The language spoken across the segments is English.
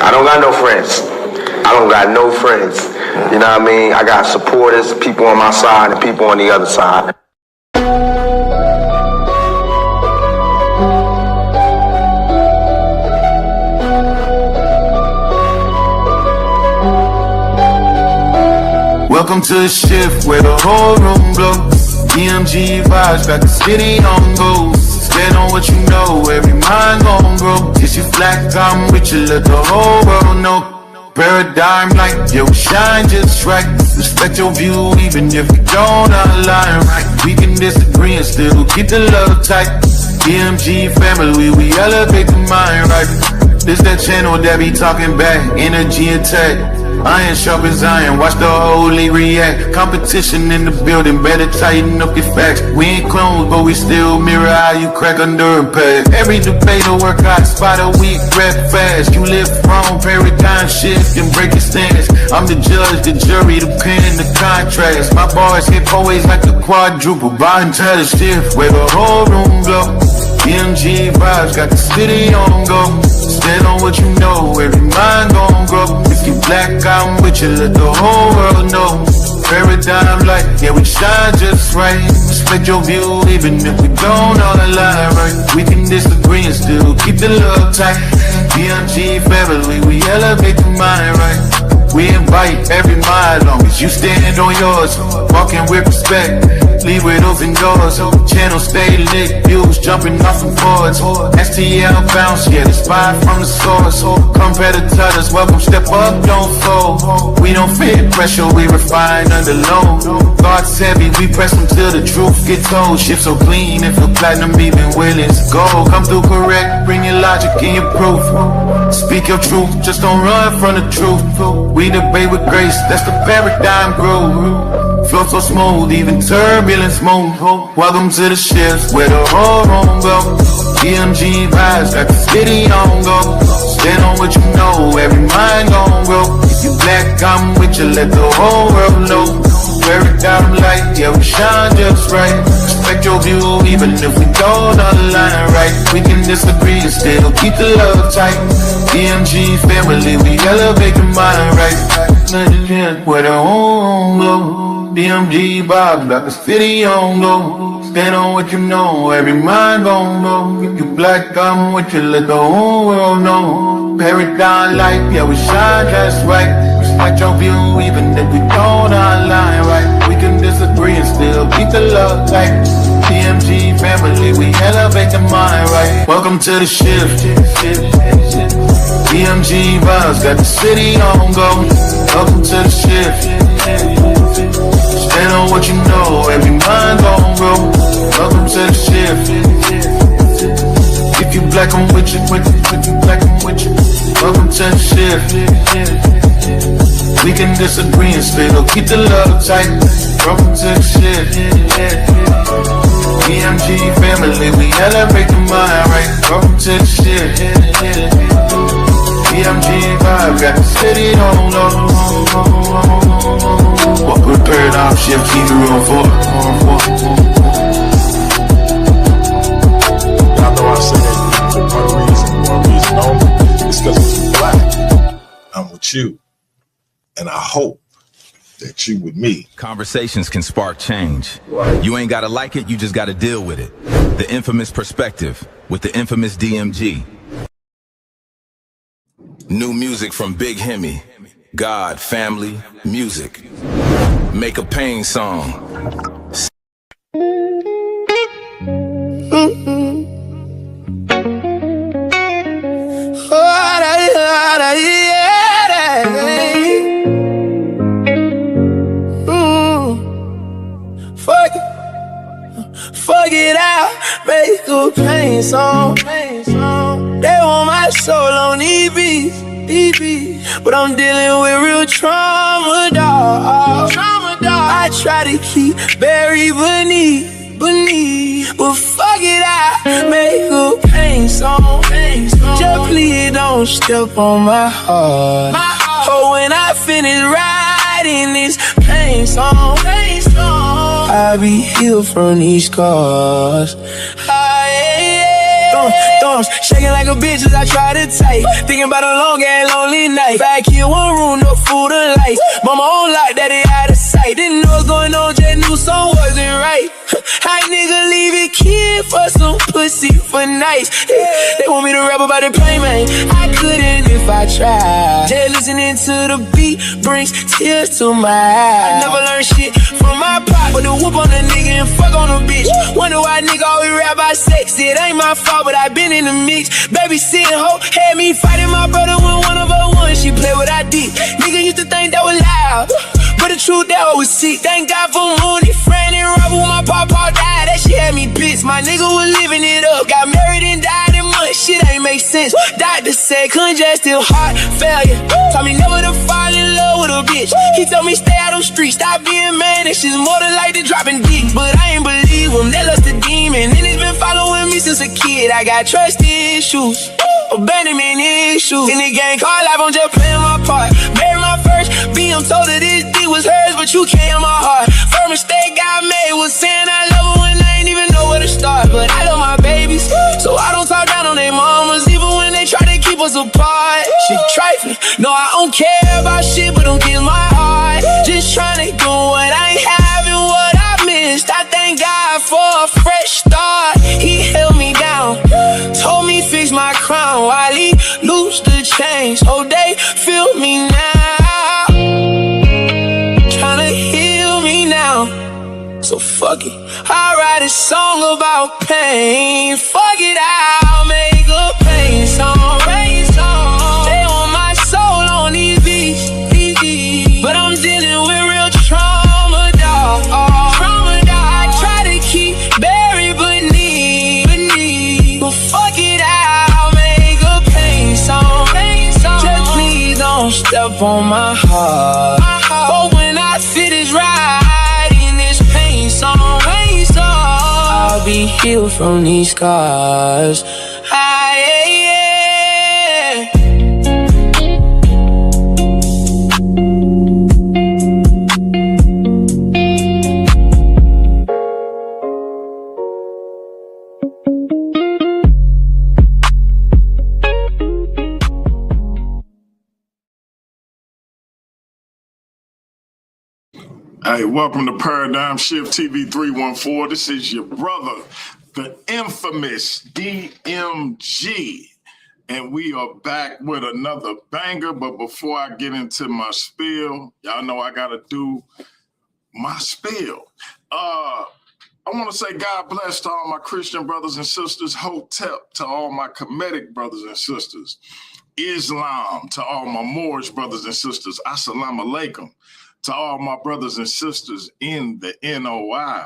I don't got no friends. I don't got no friends. You know what I mean? I got supporters, people on my side and people on the other side. Welcome to the shift where the whole room blows. DMG vibes got the city on go. Stand on what you know, every mind gon' grow. If you black, I'm with you, let the whole world know. Paradigm like, yo, shine just right. Respect your view even if we don't align right. We can disagree and still keep the love tight. DMG family, we elevate the mind right. This that channel that be talking back, energy attack. Iron sharp as iron, watch the whole league react. Competition in the building, better tighten up your facts. We ain't clones, but we still mirror how you crack under impact. Every debater work hot, spot a week, rap fast. You live wrong, paradigm shift and break your stance. I'm the judge, the jury, the pen, the contrast. My bars hit always like the quadruple, bottom to the shift where the whole room glow. DMG vibes got the city on go. Stand on what you know, every mind gon' grow. If you black, I'm with you, let the whole world know. Paradigm light, yeah, we shine just right. Respect your view, even if we don't all align right. We can disagree and still keep the love tight. DMG family, we elevate the mind right. We invite every mind, long as you stand on yours. Walking with respect, leave with open doors. Channel stay lit, views jumping off the boards. STL bounce, yeah, the spy from the source. Competitors, welcome, step up, don't fold. We don't fit pressure, we refine under load. Thoughts heavy, we press them till the truth gets told. Shift so clean, and feel platinum even willing to go. Come through correct, bring your logic and your proof. Speak your truth, just don't run from the truth. We debate with grace, that's the paradigm groove. Flow so smooth, even turbulence move. Welcome to the shift where the whole room go. DMG vibes got the city on go. Stand on what you know, every mind gon' grow. If you black, I'm with you, let the whole world know. Paradigm light, yeah, we shine just right. Respect your view, even if we don't align right. We can disagree and still keep the love tight. DMG family, we elevate the mind right. Where the home go. DMG vibes got the city on go. Stand on what you know, every mind gon' go. If you black, I'm with you, let the whole world know. Paradigm light, yeah, we shine just right. Respect your view, even if we don't align right. We can disagree and still keep the love tight. DMG family, we elevate the mind right. Welcome to the shift. DMG vibes got the city on go. Welcome to the shift. Stand on what you know, every mind gon' grow. Welcome to the shift. If you black, I'm with you, if you black, I'm with you. Welcome to the shift. We can disagree and still keep the love tight. Welcome to the shift. DMG family, we elevate the mind right. Welcome to the shift. DMG vibe got the city on low. What with paradigm shift, keep the real for. Y'all know I say that for one reason only. It's because it's black. I'm with you. And I hope that you with me. Conversations can spark change. You ain't gotta like it, you just gotta deal with it. The infamous perspective with the infamous DMG. New music from Big Himmy. God, family, music. Make a pain song. Fuck it out, make a pain song. They want my soul on EB, but I'm dealing with real trauma, dog. I try to keep buried beneath, but fuck it out, make a pain song. Just please don't step on my heart. Oh, when I finish writing this pain song, I'll be healed from these scars. Throwing arms, shaking like a bitch as I try to type. Thinking about a long and lonely night. Fat kid, one room, no food or lights. Mama on lock, daddy out of sight. Didn't know what's going on, just knew something wasn't right. Hi nigga, leave it kid for some pussy for nights. They want me to rap about the pain, man. I couldn't if I tried. Just listening to the beat brings tears to my eyes. I never learned shit from my pop, but the whoop on a nigga and fuck on a bitch. Wonder why nigga always rap about sex. It ain't my fault, but I been in the mix. Baby sitting hoe had me fighting my brother when one of her won. She played what I did. Nigga used to think that was loud, but the truth that was sick. Thank God for Mooney, Fran and Robert when my papa died. That shit had me pissed. My nigga was living it up. Got married and died in months. Shit ain't make sense. Doctor said congestive heart failure. Told me never to fall in love with a bitch. He told me stay out on streets. Stop being man. That shit's more than like the dropping dick. But I ain't believe him. That lust a demon. And it's been following me since a kid. I got trust issues, abandonment issues. In the game called life, I'm just playing my part. Married my first B, I'm told that this D was hers, but you can't in my heart. First mistake I made was saying I love her when I ain't even know where to start. But I love my babies, so I don't talk down on their mamas, even when they try to keep us apart. Shit trifling, no I don't care about shit, but don't kill my heart. Just trying to do what I ain't having, what I missed. I thank God for a fresh start. He held me down, told me fix my crown while he loosed the chains. Oh, they feel me now, tryna heal me now. So fuck it, I write a song about pain. Fuck it, I'll make a pain song, rain song. They want my soul on these beats, but I'm dealing with real trauma, dog. Trauma, dog. I try to keep buried beneath, but fuck it, I'll make a pain song, rain song. Just please don't step on my heart. But when I finish writing this pain song, I'll be healed from these scars. Hey, welcome to Paradigm Shift TV 314. This is your brother, the infamous DMG. And we are back with another banger. But before I get into my spiel, y'all know I got to do my spiel. I want to say God bless to all my Christian brothers and sisters. Hotep to all my Kemetic brothers and sisters. Islam to all my Moorish brothers and sisters. Assalamu alaikum to all my brothers and sisters in the NOI.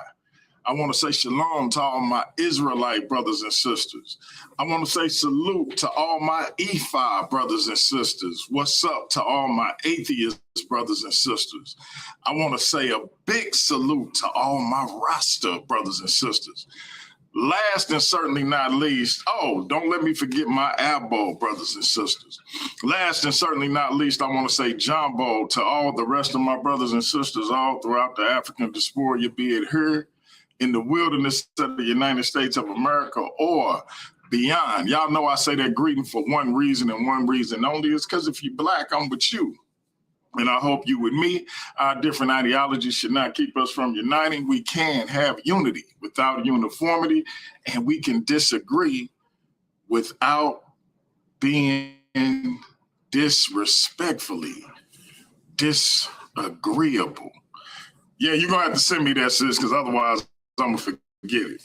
I want to say shalom to all my Israelite brothers and sisters. I want to say salute to all my Ephah brothers and sisters. What's up to all my atheist brothers and sisters? I want to say a big salute to all my Rasta brothers and sisters. Last and certainly not least, don't let me forget my Abo brothers and sisters. Last and certainly not least, I want to say Jumbo to all the rest of my brothers and sisters all throughout the African diaspora, be it here in the wilderness of the United States of America or beyond. Y'all know I say that greeting for one reason and one reason only. It's because if you're Black, I'm with you. And I hope you with me. Our different ideologies should not keep us from uniting. We can have unity without uniformity, and we can disagree without being disrespectfully disagreeable. Yeah, you're going to have to send me that, sis, because otherwise I'm going to forget it.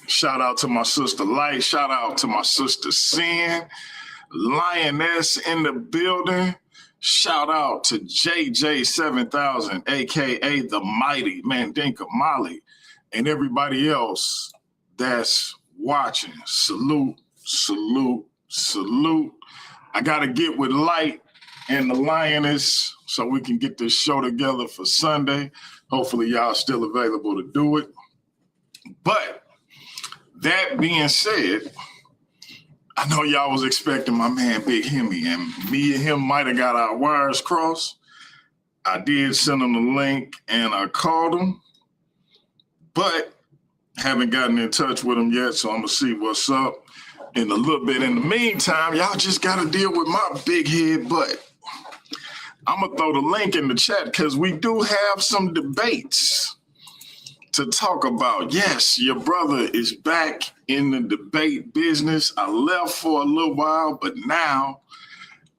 Shout out to my sister Light. Shout out to my sister Sin. Lioness in the building. Shout out to JJ7000, a.k.a. the mighty Mandinka Molly, and everybody else that's watching. Salute, salute, salute. I got to get with Light and the Lioness so we can get this show together for Sunday. Hopefully y'all still available to do it. But that being said, I know y'all was expecting my man Big Himmy, and me and him might have got our wires crossed. I did send him the link and I called him, but haven't gotten in touch with him yet, so I'm gonna see what's up. in a little bit. In the meantime, y'all just got to deal with my big head butt. I'm going to throw the link in the chat because we do have some debates to talk about. Yes, your brother is back in the debate business. I left for a little while, but now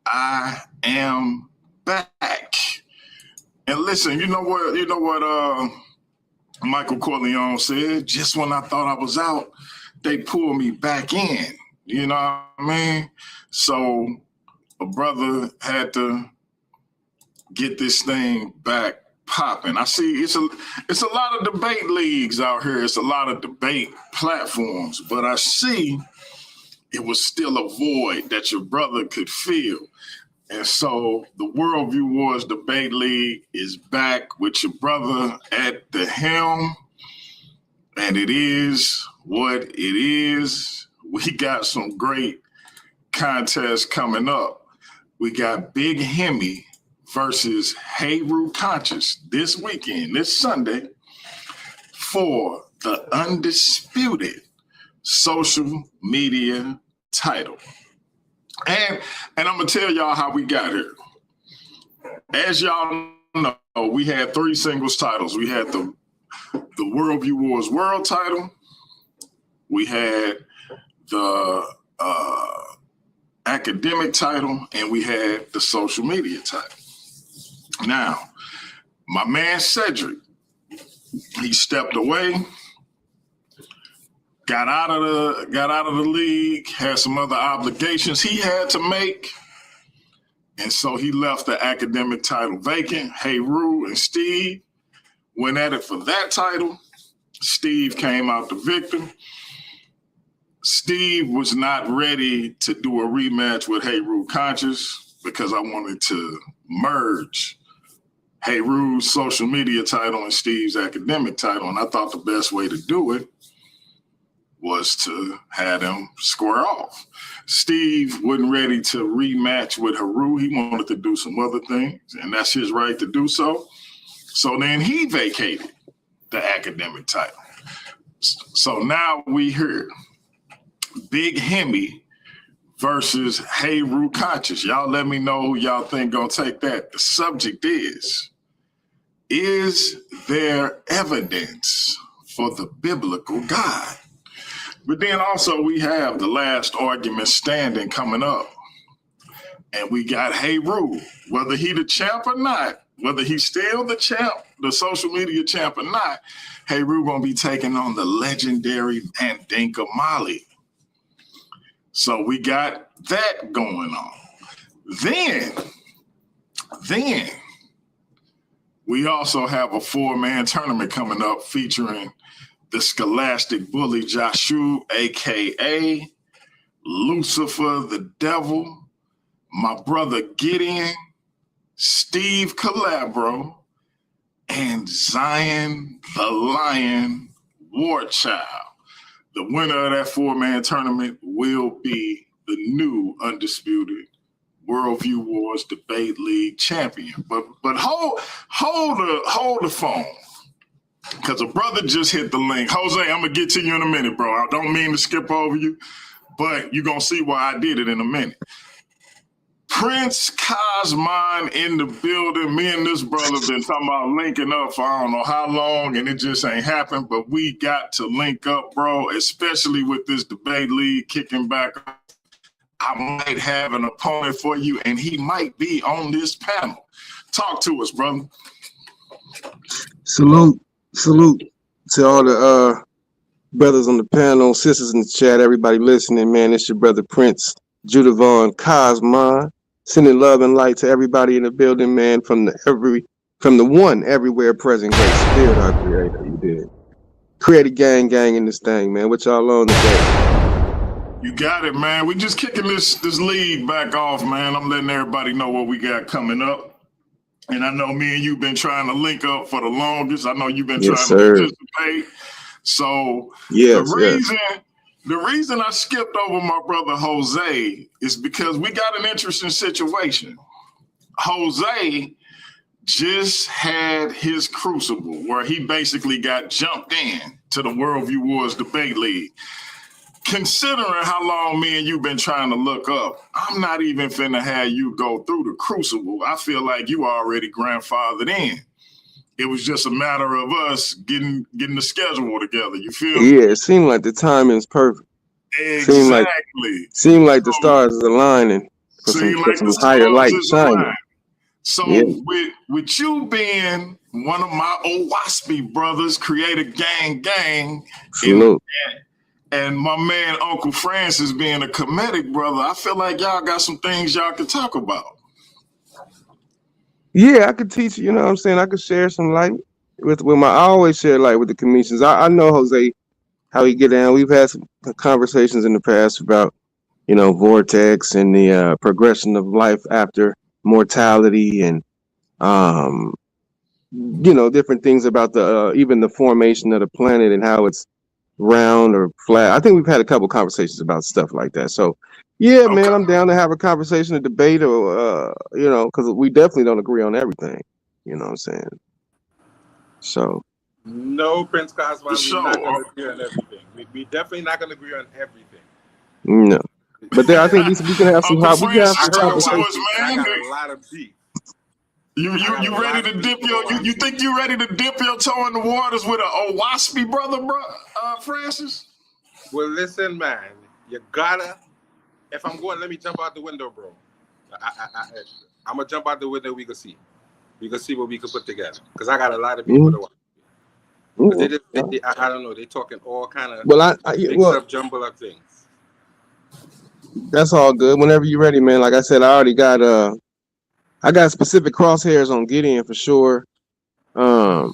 I am back. And listen, you know what Michael Corleone said? Just when I thought I was out, they pulled me back in. You know what I mean? So a brother had to get this thing back popping. I see it's a lot of debate leagues out here. It's a lot of debate platforms, but I see it was still a void that your brother could fill. And so the Worldview Wars Debate League is back with your brother at the helm. And it is what it is. We got some great contests coming up. We got Big Himmy versus Heru Conscious this weekend, this Sunday, for the undisputed social media title. And I'm going to tell y'all how we got here. As y'all know, we had 3 singles titles. We had the Worldview Wars World title. We had the academic title, and we had the social media title. Now, my man Cedric, he stepped away, got out of the league, had some other obligations he had to make, and so he left the academic title vacant. Heru and Steve went at it for that title. Steve came out the victor. Steve was not ready to do a rematch with Heru Conscious because I wanted to merge Heru's social media title and Steve's academic title. And I thought the best way to do it was to have them square off. Steve wasn't ready to rematch with Heru. He wanted to do some other things, and that's his right to do so. So then he vacated the academic title. So now we hear Big Himmy versus Heru Conscious. Y'all let me know who y'all think gonna take that. The subject is there evidence for the biblical God? But then also we have the last argument standing coming up. And we got Heru, whether he the champ or not, whether he's still the champ, the social media champ or not, Heru gonna be taking on the legendary Mandinka Mali. So we got that going on. Then we also have a 4-man tournament coming up featuring the scholastic bully Joshua, a.k.a. Lucifer the Devil, my brother Gideon, Steve Calabro, and Zion the Lion Warchild. The winner of that 4-man tournament will be the new undisputed Worldview Wars Debate League champion. But hold the phone, because a brother just hit the link. Jose, I'm going to get to you in a minute, bro. I don't mean to skip over you, but you're going to see why I did it in a minute. Prince Cosmine in the building. Me and this brother been talking about linking up for I don't know how long, and it just ain't happened, but we got to link up, bro, especially with this debate league kicking back. I might have an opponent for you, and he might be on this panel. Talk to us, brother. Salute to all the brothers on the panel, sisters in the chat, everybody listening, man. It's your brother Prince Judavon Cosmine, sending love and light to everybody in the building, man, from the one everywhere present great spirit, our creator. You did. Create a gang in this thing, man. What y'all on today? You got it, man. We just kicking this league back off, man. I'm letting everybody know what we got coming up. And I know me and you been trying to link up for the longest. I know you've been trying to participate. So the reason I skipped over my brother Jose is because we got an interesting situation. Jose just had his crucible where he basically got jumped in to the Worldview Wars Debate League. considering how long me and you been trying to look up, I'm not even finna have you go through the crucible. I feel like you already grandfathered in. It was just a matter of us getting the schedule together. You feel me? Yeah, it seemed like the timing's perfect. Exactly. Seemed like the stars is aligning for some the higher stars light is shining. aligned. So Yeah. with you being one of my old Waspy brothers, Creator Gang, Salute. and my man Uncle Francis being a comedic brother, I feel like y'all got some things y'all can talk about. Yeah, I could teach you, you know what I'm saying? I could share some light with I always share light with the comedians. I know Jose, how he get down. We've had some conversations in the past about, you know, vortex and the progression of life after mortality and you know, different things about the even the formation of the planet and how it's round or flat. I think we've had a couple conversations about stuff like that. So yeah, Okay. man, I'm down to have a conversation, a debate, or you know, because we definitely don't agree on everything. You know what I'm saying? So no, Prince Cosmo, we're not going to agree on everything. We definitely not going to agree on everything. no, but there, I think we can have some. Uncle We can have Francis, some talk to conversations. us, man. I got a lot of beef. You ready to dip you think you ready to dip your toe in the waters with a Waspy brother, Francis? Well, listen, man, you gotta. If I'm going, let me jump out the window, bro. I'm gonna jump out the window. We can see what we can put together. Because I got a lot of people to watch. I don't know. They talking all kind of mix up, jumble up things. That's all good. Whenever you're ready, man. Like I said, I already got I got specific crosshairs on Gideon for sure. I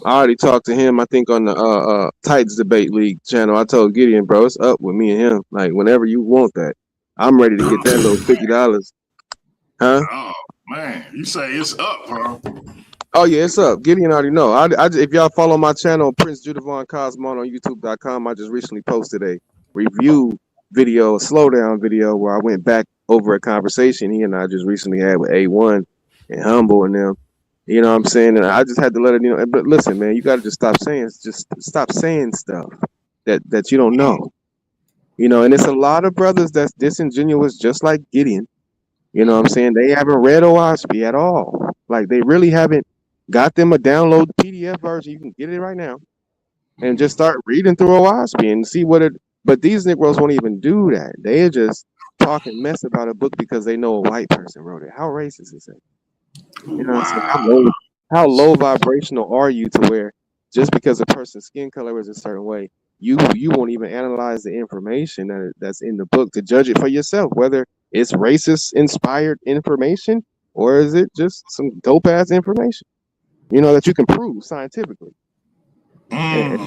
already talked to him, I think, on the Titans Debate League channel. I told Gideon, bro, it's up with me and him. Like, whenever you want that, I'm ready to get that little $50. Huh? Oh, man. You say it's up, huh? Oh, yeah, it's up. Gideon already know. If y'all follow my channel, Prince Judavon Cosmon on YouTube.com, I just recently posted a review video, a slowdown video, where I went back over a conversation he and I just recently had with A1 and Humble and them. You know what I'm saying? And I just had to let it, you know. But listen, man, you got to just stop saying stuff that you don't know. You know, and it's a lot of brothers that's disingenuous, just like Gideon. You know what I'm saying? They haven't read OSP at all. Like, they really haven't got them a download PDF version. You can get it right now and just start reading through OSP and see what it. But these Negroes won't even do that. They're just talking mess about a book because they know a white person wrote it. How racist is that? You know what I'm saying? How low vibrational are you to where just because a person's skin color is a certain way, you won't even analyze the information that's in the book to judge it for yourself, whether it's racist inspired information or is it just some dope ass information, you know, that you can prove scientifically. And,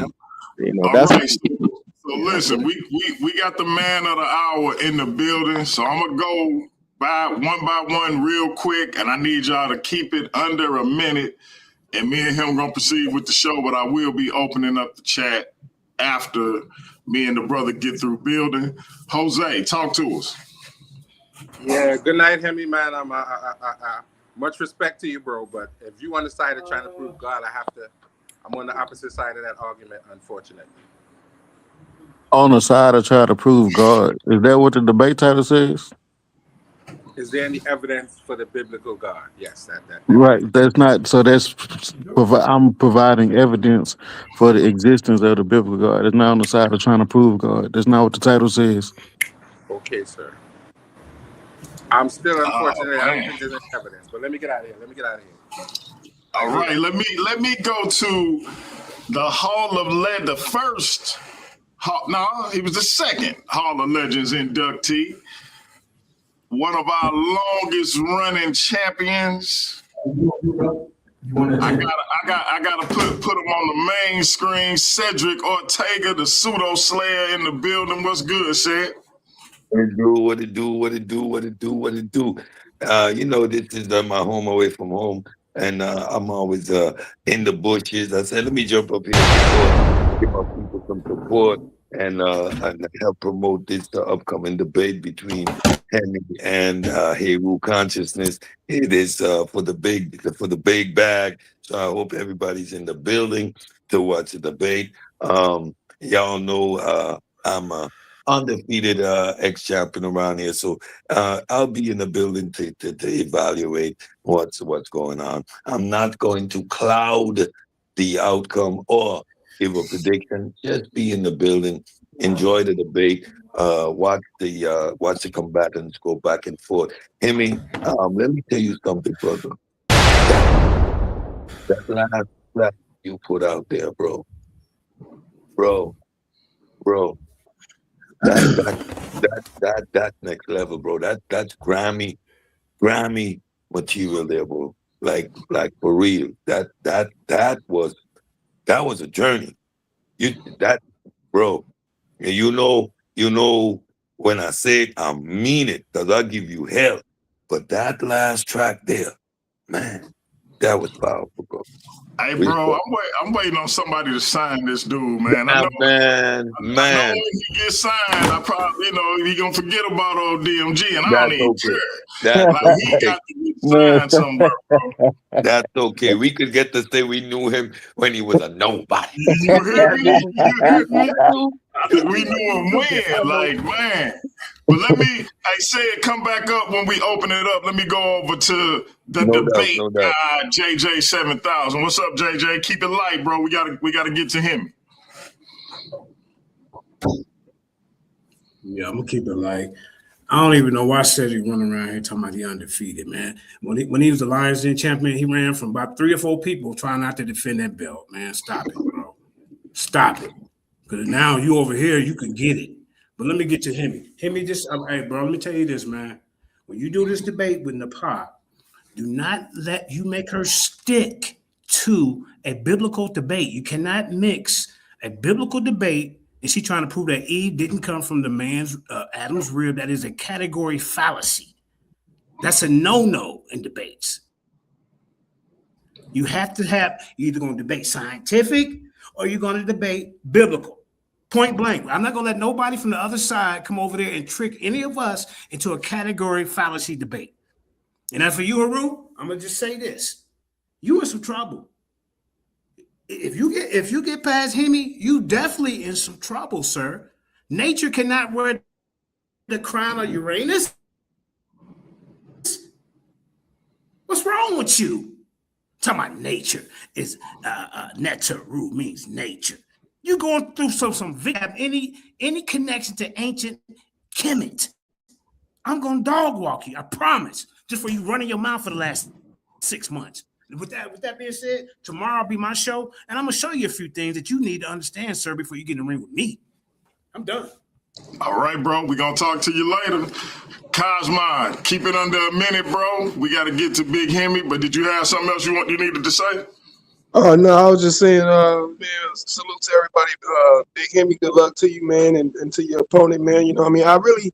you know, that's right. So listen, we got the man of the hour in the building, so I'm gonna go by one real quick, and I need y'all to keep it under a minute. And me and him gonna proceed with the show, but I will be opening up the chat after me and the brother get through building. Jose, talk to us. Yeah, good night, Himmy, man. I'm much respect to you, bro. But if you on the side of trying to prove God, I'm on the opposite side of that argument, unfortunately. On the side of trying to prove God. Is that what the debate title says? Is there any evidence for the biblical God? Yes, that. Right. That's not. So I'm providing evidence for the existence of the biblical God. It's not on the side of trying to prove God. That's not what the title says. Okay, sir. I'm still, unfortunately, I don't think there's any evidence. But let me get out of here. All right, let me go to the Hall of Legends, the first. He was the second Hall of Legends inductee. One of our longest running champions. I gotta put him on the main screen. Cedric Ortega, the pseudo slayer in the building. What's good, Ced? What it do. You know, this is my home away from home, and I'm always in the bushes. I said, let me jump up here and give my people some support and help promote this upcoming debate between Himmy and Heru Consciousness. It is for the big bag. So I hope everybody's in the building to watch the debate. Y'all know I'm undefeated ex-champion around here. So I'll be in the building to evaluate what's going on. I'm not going to cloud the outcome or give a prediction. Just be in the building, enjoy the debate, watch the combatants go back and forth. Himmy, let me tell you something, brother. That last flag you put out there, bro. That's next level, bro. That's Grammy material there, bro. Like for real. That was a journey. Bro. And you know when I say it, I mean it, because I give you hell. But that last track there, man, that was powerful, bro. Hey, bro, I'm waiting on somebody to sign this dude, man. Yeah, I know when he gets signed, I probably, he gonna forget about old DMG, and I don't even care. He got to get signed somewhere, bro. That's okay. We could get to say we knew him when he was a nobody. You hear me? We knew him when, man. But say it, come back up when we open it up. Let me go over to the debate guy, JJ 7000. What's up, JJ? Keep it light, bro. We gotta get to him. Yeah, I'm gonna keep it light. I don't even know why Cedric running around here talking about he undefeated, man. When he was the Lions Den champion, he ran from about 3 or 4 people trying not to defend that belt, man. Stop it, bro. Stop it. Because now you over here, you can get it. But let me get to Himmy. Himmy, hey, bro, let me tell you this, man. When you do this debate with Napah, do not let you make her stick to a biblical debate. You cannot mix a biblical debate, and she trying to prove that Eve didn't come from the man's Adam's rib. That is a category fallacy. That's a no-no in debates. You have to you're either going to debate scientific or you're going to debate biblical. Point blank. I'm not going to let nobody from the other side come over there and trick any of us into a category fallacy debate. And as for you, Heru, I'm going to just say this. You in some trouble. If you get past Himmy, you definitely in some trouble, sir. Nature cannot wear the crown of Uranus. What's wrong with you? Talking about nature is Neteru means nature. You going through some have any connection to ancient Kemet? I'm gonna dog walk you, I promise. Just for you running your mouth for the last 6 months. With that being said, tomorrow will be my show, and I'm gonna show you a few things that you need to understand, sir, before you get in the ring with me. I'm done. All right, bro. We're gonna talk to you later. Cosmine, keep it under a minute, bro. We gotta get to Big Himmy, but did you have something else you needed to say? Oh no, I was just saying, man, salute to everybody. Big Himmy, good luck to you, man, and to your opponent, man. You know what I mean? I really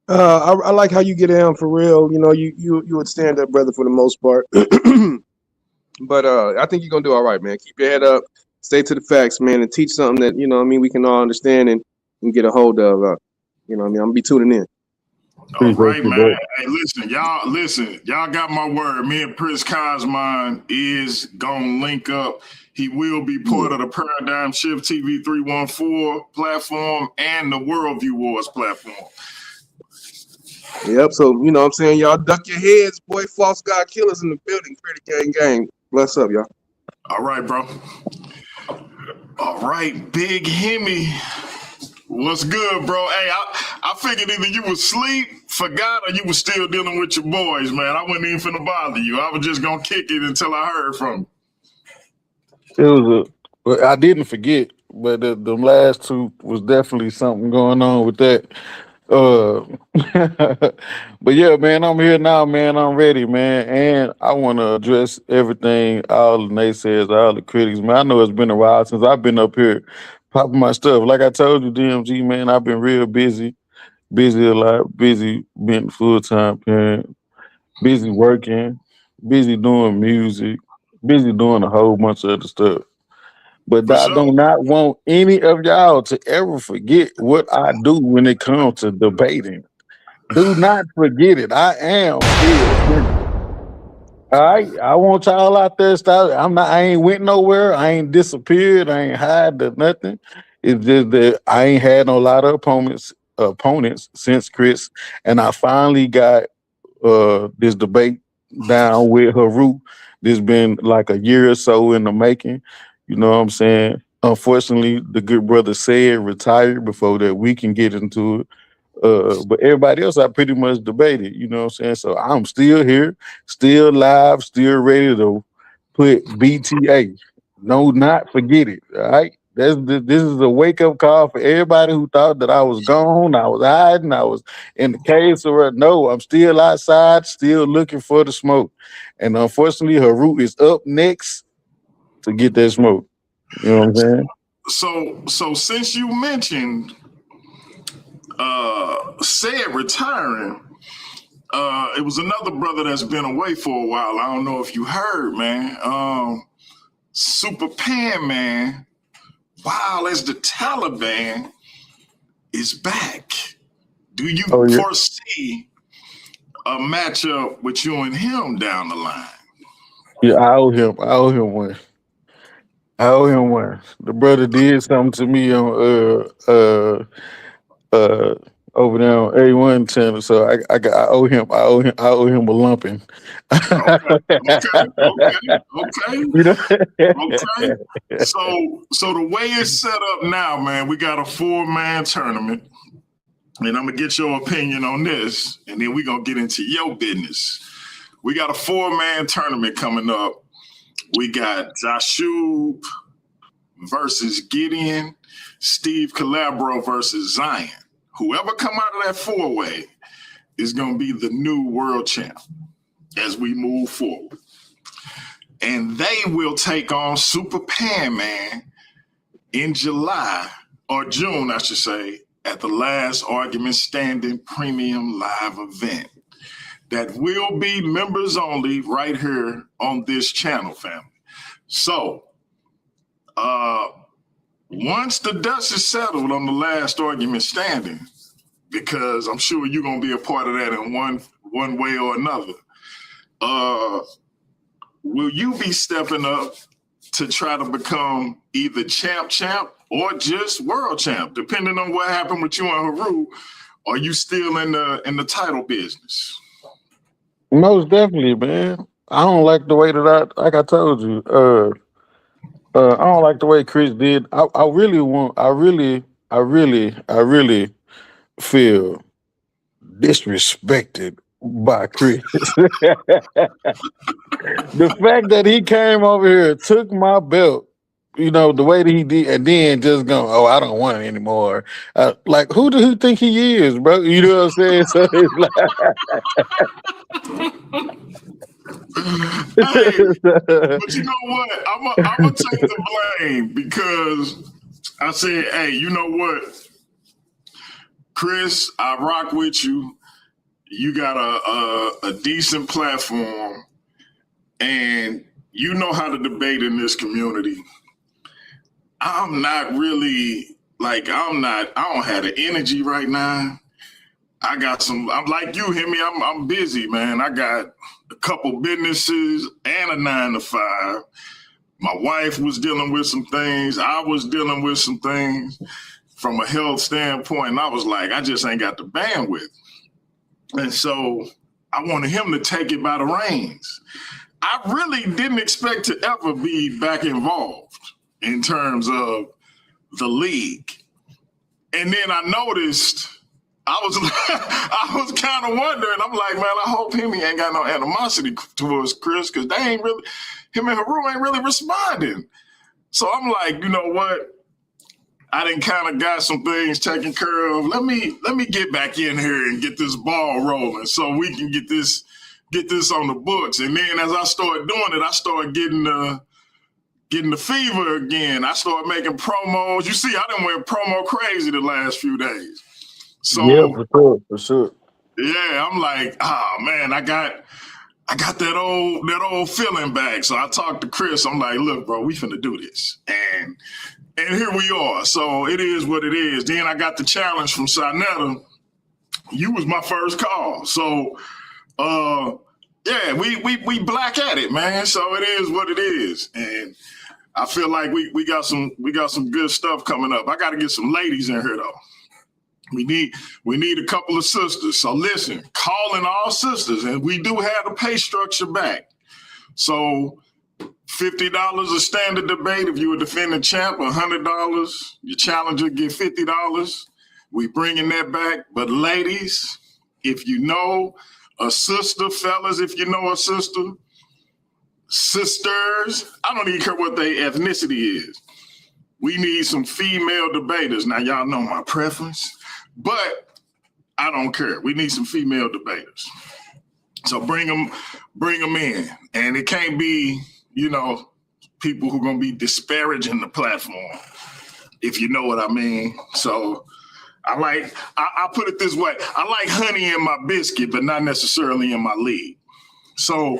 I like how you get down for real. You know, you would stand up, brother, for the most part. But I think you're gonna do all right, man. Keep your head up, stay to the facts, man, and teach something that, you know what I mean, we can all understand and get a hold of. You know what I mean? I'm gonna be tuning in. All right, man. Hey, listen, y'all got my word. Me and Prince Cosmine is gonna link up. He will be part of the Paradigm Shift TV 314 platform and the Worldview Wars platform. Yep. So, you know what I'm saying? Y'all duck your heads, boy. False God killers in the building. Pretty gang. Bless up, y'all. All right, bro. All right, Big Himmy. What's good, bro? Hey, I figured either you was asleep, forgot, or you was still dealing with your boys, man. I wasn't even finna bother you. I was just gonna kick it until I heard from you. I didn't forget, but the last two was definitely something going on with that. But yeah, man, I'm here now, man. I'm ready, man, and I want to address everything, all the naysayers, all the critics, man. I know it's been a while since I've been up here popping my stuff. Like I told you, DMG, man, I've been real busy a lot, busy being full-time parent, busy working, busy doing music, busy doing a whole bunch of other stuff. But I do not want any of y'all to ever forget what I do when it comes to debating. Do not forget it. I am still. All right, I want y'all out there. I ain't went nowhere. I ain't disappeared. I ain't hide or nothing. It's just that I ain't had no lot of opponents since Chris, and I finally got this debate down with Heru. This been like a year or so in the making. You know what I'm saying? Unfortunately, the good brother said retired before that we can get into it. But everybody else I pretty much debated, you know what I'm saying? So I'm still here, still live, still ready to put BTA. No, not forget it. All right. This is a wake up call for everybody who thought that I was gone, I was hiding, I was in the cave. So no, I'm still outside, still looking for the smoke. And unfortunately, Heru is up next to get that smoke. You know what I'm saying? So since you mentioned said retiring, it was another brother that's been away for a while. I don't know if you heard, man. Super Pan Man, while as the Taliban is back. Do you Oh yeah. foresee a matchup with you and him down the line? Yeah, I owe him. I owe him one. I owe him one. The brother did something to me on uh over there on A1 channel, so I owe him. I owe him a lumping. Okay. You know? Okay. So the way it's set up now, man, we got a 4-man tournament. And I'm gonna get your opinion on this, and then we're gonna get into your business. We got a 4-man tournament coming up. We got Joshua versus Gideon, Steve Calabro versus Zion. Whoever come out of that 4-way is gonna be the new world champ as we move forward. And they will take on Super Pan Man in July, or June, I should say, at the Last Argument Standing Premium Live event. That will be members only right here on this channel, family. So, once the dust is settled on the Last Argument Standing, because I'm sure you're going to be a part of that in one way or another, will you be stepping up to try to become either champ or just world champ, depending on what happened with you and Heru? Are you still in the title business? Most definitely, man. I don't like the way that like I told you. I don't like the way Chris did. I really feel disrespected by Chris. The fact that he came over here, took my belt, you know, the way that he did, and then just go, oh, I don't want it anymore. Like, who do you think he is, bro? You know what I'm saying? So it's like, Hey, but you know what? I'm gonna take the blame because I said, hey, you know what, Chris, I rock with you. You got a decent platform, and you know how to debate in this community. I'm not really I don't have the energy right now. I'm like you, Himmy. I'm busy, man. I got a couple businesses and a 9-to-5. My wife was dealing with some things. I was dealing with some things from a health standpoint. And I was like, I just ain't got the bandwidth. And so I wanted him to take it by the reins. I really didn't expect to ever be back involved in terms of the league. And then I noticed, I was kind of wondering, I'm like, man, I hope Himmy ain't got no animosity towards Chris, because him and Heru ain't really responding. So I'm like, you know what? I done kind of got some things taken care of. Let me get back in here and get this ball rolling so we can get this on the books. And then as I started doing it, I started getting the fever again. I started making promos. You see, I done went promo crazy the last few days. So yeah, for sure. Yeah, I'm like, man, I got that old feeling back. So I talked to Chris. I'm like, look, bro, we finna do this. And here we are. So it is what it is. Then I got the challenge from Saneter. You was my first call. So yeah, we black at it, man. So it is what it is. And I feel like we got some good stuff coming up. I got to get some ladies in here though. We need a couple of sisters. So listen, calling all sisters, and we do have the pay structure back. So $50 a standard debate if you were defending champ, $100 your challenger get $50. We bringing that back. But ladies, if you know a sister, fellas, if you know a sister, sisters, I don't even care what their ethnicity is. We need some female debaters. Now y'all know my preference. But I don't care. We need some female debaters. So bring them in. And it can't be, people who are going to be disparaging the platform, if you know what I mean. So I put it this way. I like honey in my biscuit, but not necessarily in my league. So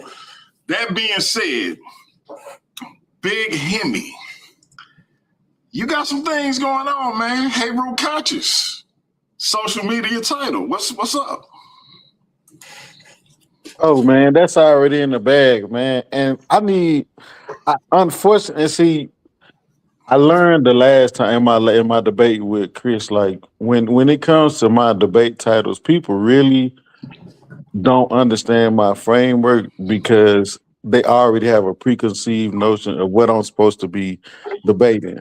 that being said, Big Himmy, you got some things going on, man. Heru conscious. Social media title. What's up? Oh man, that's already in the bag, man. And unfortunately, see, I learned the last time in my debate with Chris, like when it comes to my debate titles, people really don't understand my framework because they already have a preconceived notion of what I'm supposed to be debating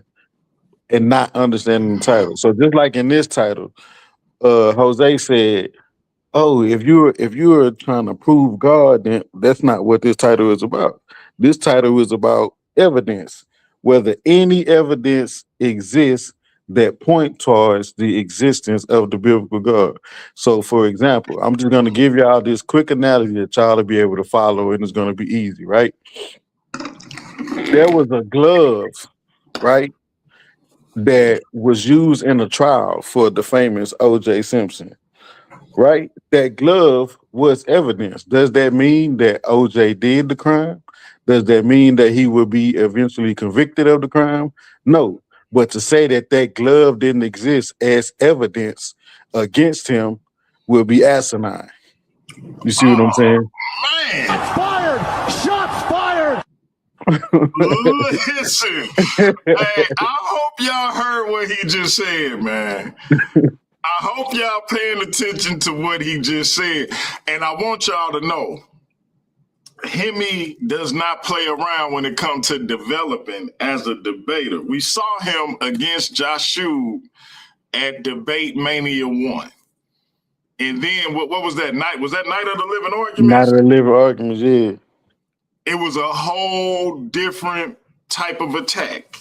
and not understanding the title. So just like in this title, Jose said, "Oh, if you're trying to prove God, then that's not what this title is about. This title is about evidence, whether any evidence exists that point towards the existence of the biblical God." So, for example, I'm just going to give y'all this quick analogy that y'all will be able to follow, and it's going to be easy, right? There was a glove, right, that was used in a trial for the famous O.J. Simpson. Right? That glove was evidence. Does that mean that OJ did the crime? Does that mean that he will be eventually convicted of the crime? No. But to say that that glove didn't exist as evidence against him will be asinine. You see what I'm saying? Man. Shots fired! Shots fired! Listen, hey, I hope y'all heard what he just said, man. I hope y'all paying attention to what he just said. And I want y'all to know, Himmy does not play around when it comes to developing as a debater. We saw him against Joshua at Debate Mania 1. And then what was that night? Was that Night of the Living Arguments? Night of the Living Arguments, yeah. It was a whole different type of attack.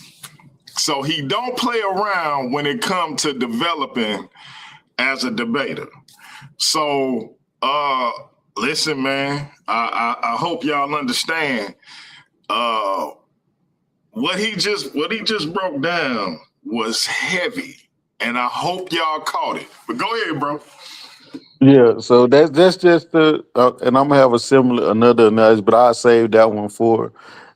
So he don't play around when it comes to developing as a debater. So listen, man, I hope y'all understand what he just broke down was heavy, and I hope y'all caught it. But go ahead, bro. Yeah, so that's just and I'm gonna have another analogy, but I'll save that one for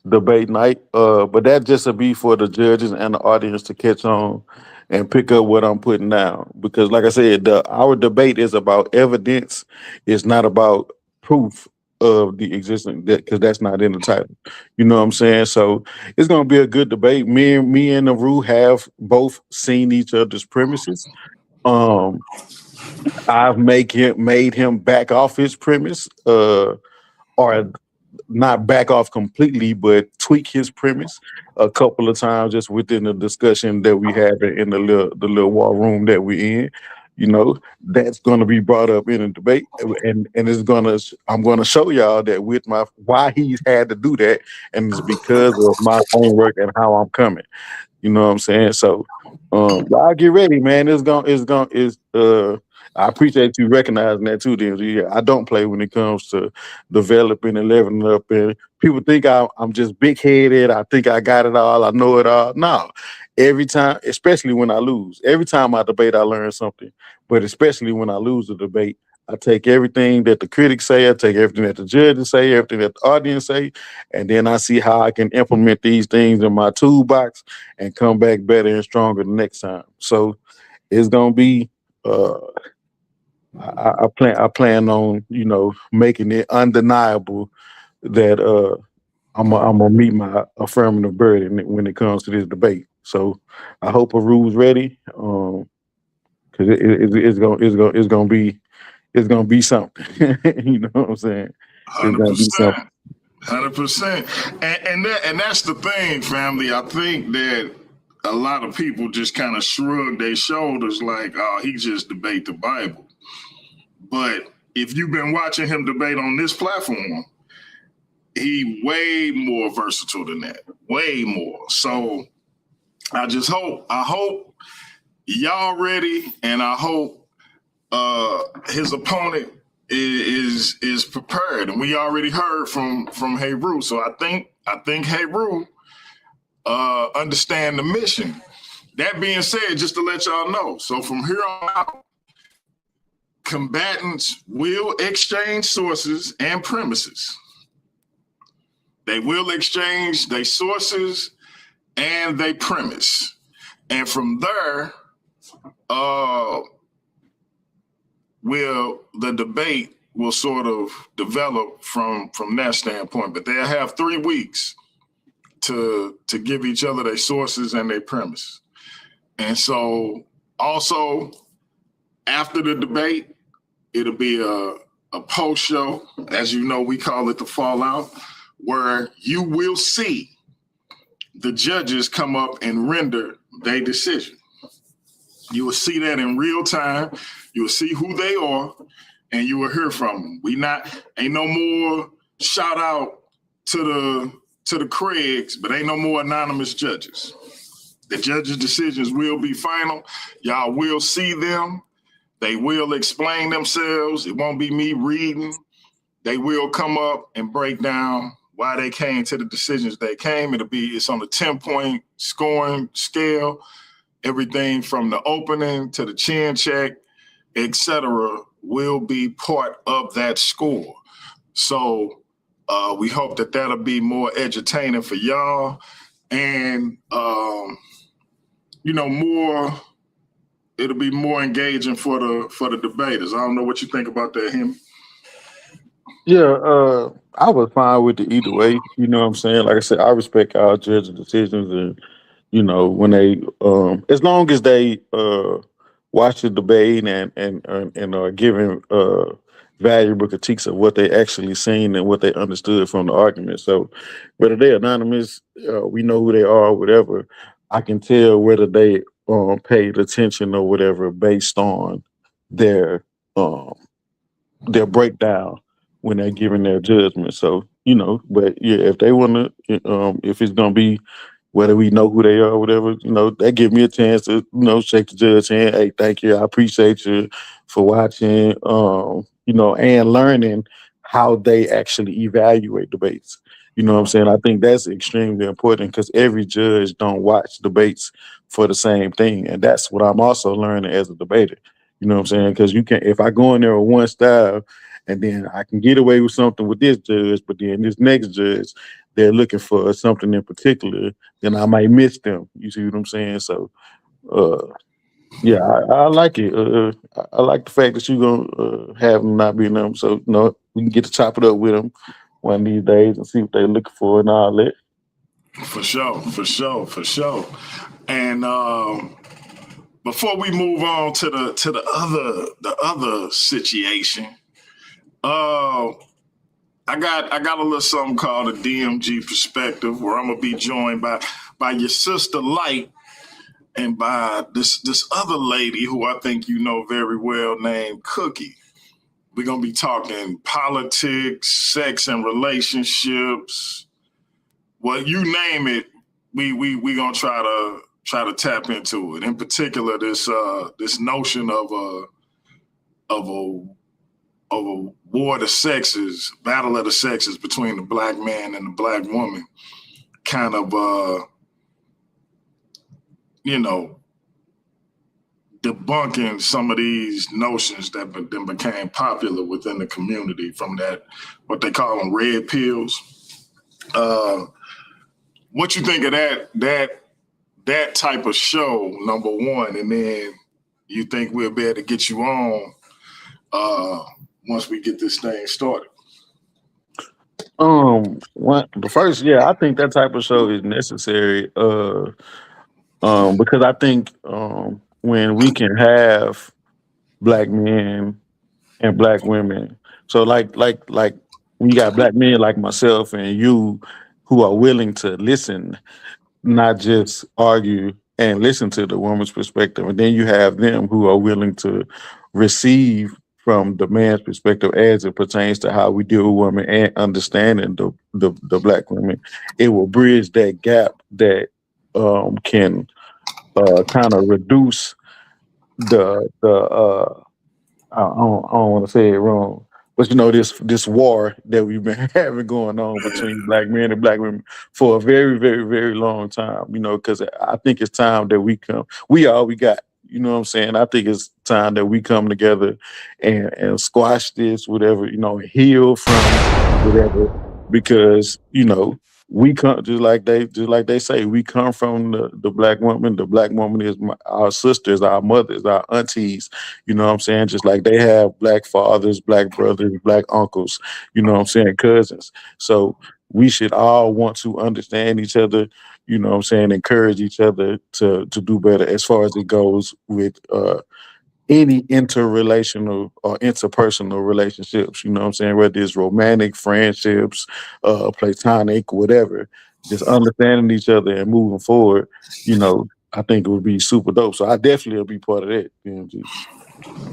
debate night. But that just will be for the judges and the audience to catch on and pick up what I'm putting down. Because, like I said, our debate is about evidence. It's not about proof of the existence, because that's not in the title. You know what I'm saying? So it's gonna be a good debate. Me and Heru have both seen each other's premises. I've made him back off his premise, or not back off completely, but tweak his premise a couple of times just within the discussion that we had in the little war room that we're in. You know, that's going to be brought up in a debate, and I'm gonna show y'all that with why he's had to do that, and it's because of my homework and how I'm coming. You know what I'm saying? So, y'all get ready, man. I appreciate you recognizing that too, then. Yeah, I don't play when it comes to developing and leveling up. And people think I'm just big headed. I think I got it all. I know it all. No, every time, especially when I lose, every time I debate, I learn something. But especially when I lose a debate, I take everything that the critics say, I take everything that the judges say, everything that the audience say, and then I see how I can implement these things in my toolbox and come back better and stronger the next time. So it's gonna be. I plan on making it undeniable that I'm gonna meet my affirmative burden when it comes to this debate. So I hope Heru's ready. Because it's gonna be something. You know what I'm saying? It's gonna be something. 100%. 100%. And that's the thing, family. I think that a lot of people just kind of shrug their shoulders like, oh, he just debate the Bible. But if you've been watching him debate on this platform, he way more versatile than that. Way more. So I hope y'all ready, and I hope his opponent is prepared. And we already heard from Heru. So I think Heru understand the mission. That being said, just to let y'all know, so from here on out, combatants will exchange sources and premises. They will exchange their sources and their premise. And from there, the debate will sort of develop from that standpoint. But they'll have 3 weeks to give each other their sources and their premise. And so also after the debate, it'll be a post show. As you know, we call it the fallout, where you will see the judges come up and render their decision. You will see that in real time. You will see who they are, and you will hear from them. Ain't no more shout out to the Craigs, but ain't no more anonymous judges. The judges' decisions will be final. Y'all will see them. They will explain themselves. It won't be me reading. They will come up and break down why they came to the decisions they came. It's on a 10-point scoring scale. Everything from the opening to the chin check, etc., will be part of that score. So we hope that that'll be more edutaining for y'all, and it'll be more engaging for the debaters. I don't know what you think about that, Himmy. Yeah, I was fine with it either way. You know what I'm saying? Like I said, I respect our judges' decisions, and when they as long as they watch the debate and are giving valuable critiques of what they actually seen and what they understood from the argument. So whether they're anonymous, we know who they are, whatever. I can tell whether they paid attention or whatever based on their breakdown when they're giving their judgment. So but yeah, if they want to, if it's gonna be whether we know who they are or whatever, that give me a chance to, shake the judge's hand. Hey, thank you. I appreciate you for watching, and learning how they actually evaluate debates. You know what I'm saying? I think that's extremely important because every judge don't watch debates for the same thing. And that's what I'm also learning as a debater. You know what I'm saying? Because if I go in there with one style and then I can get away with something with this judge, but then this next judge, they're looking for something in particular, then I might miss them. You see what I'm saying? So, yeah, I like it. I like the fact that you're gonna have them not being them. So, we can get to chop it up with them one of these days and see what they're looking for and all that. For sure. And before we move on to the other situation, I got a little something called a DMG perspective, where I'm gonna be joined by your sister Light and by this other lady who I think you know very well, named Cookie. We're gonna be talking politics, sex and relationships. Well, you name it, we gonna try to tap into it. In particular, this notion of a war of the sexes, battle of the sexes between the black man and the black woman, kind of debunking some of these notions that then became popular within the community from that, what they call them, red pills. What you think of that type of show, number one, and then you think we'll be able to get you on once we get this thing started? The first, yeah, I think that type of show is necessary. Because I think when we can have black men and black women, so like when you got black men like myself and you who are willing to listen, not just argue and listen to the woman's perspective. And then you have them who are willing to receive from the man's perspective as it pertains to how we deal with women and understanding the black women. It will bridge that gap that can kind of reduce the I don't want to say it wrong, but this war that we've been having going on between black men and black women for a very, very, very long time. Because I think it's time that we all we got. You know what I'm saying? I think it's time that we come together and squash this, whatever, heal from whatever, because we come just like they say, we come from the black woman. The black woman is our sisters, our mothers, our aunties. You know what I'm saying? Just like they have black fathers, black brothers, black uncles, you know what I'm saying, cousins. So we should all want to understand each other, you know what I'm saying, encourage each other to do better as far as it goes with any interrelational or interpersonal relationships, you know what I'm saying, whether it's romantic, friendships, platonic, whatever, just understanding each other and moving forward, I think it would be super dope. So I definitely will be part of that.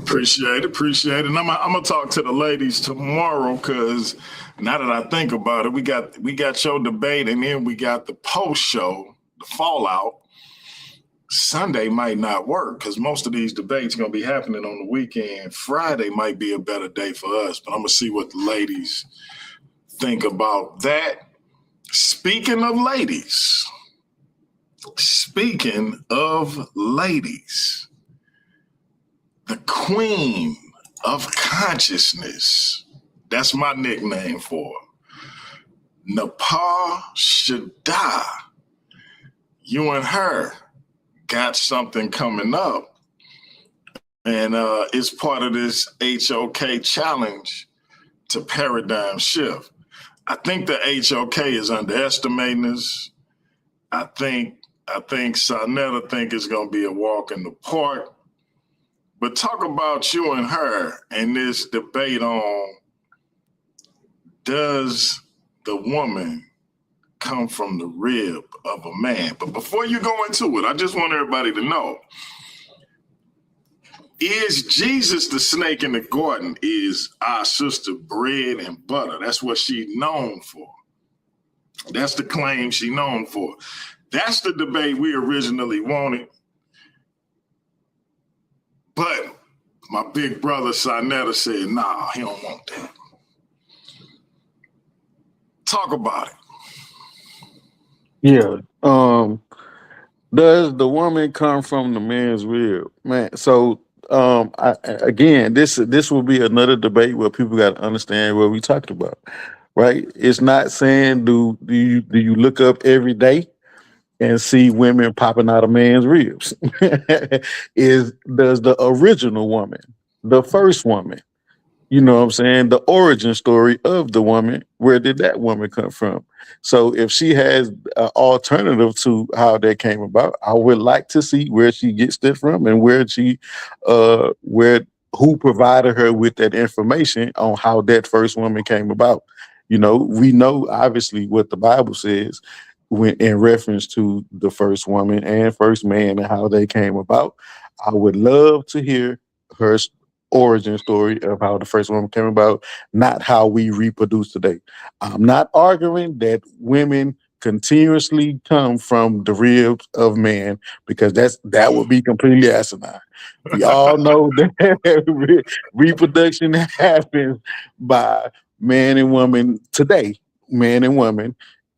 Appreciate it. And I'm gonna talk to the ladies tomorrow, because now that I think about it, we got your debate, and then we got the post show, the fallout. Sunday might not work because most of these debates are gonna be happening on the weekend. Friday might be a better day for us, but I'm gonna see what the ladies think about that. Speaking of ladies, the queen of consciousness, that's my nickname for her, Napah Shadah. You and her got something coming up, and it's part of this HOK challenge to paradigm shift. I think the HOK is underestimating us. I think Saneter think it's going to be a walk in the park. But talk about you and her and this debate on, does the woman come from the rib of a man? But before you go into it, I just want everybody to know, is Jesus the snake in the garden? Is our sister bread and butter? That's what she's known for. That's the claim she's known for. That's the debate we originally wanted. But my big brother Saneter said, nah, he don't want that. Talk about it. Yeah. Does the woman come from the man's rib? Man, so again, this will be another debate where people got to understand what we talked about, right? It's not saying do you look up every day and see women popping out of man's ribs. Does the original woman, the first woman, you know what I'm saying, the origin story of the woman, where did that woman come from? So if she has an alternative to how that came about, I would like to see where she gets that from and who provided her with that information on how that first woman came about. We know obviously what the Bible says when in reference to the first woman and first man and how they came about. I would love to hear her origin story of how the first woman came about, not how we reproduce today. I'm not arguing that women continuously come from the ribs of man, because that would be completely asinine. We all know that reproduction happens by man and woman today. Man and woman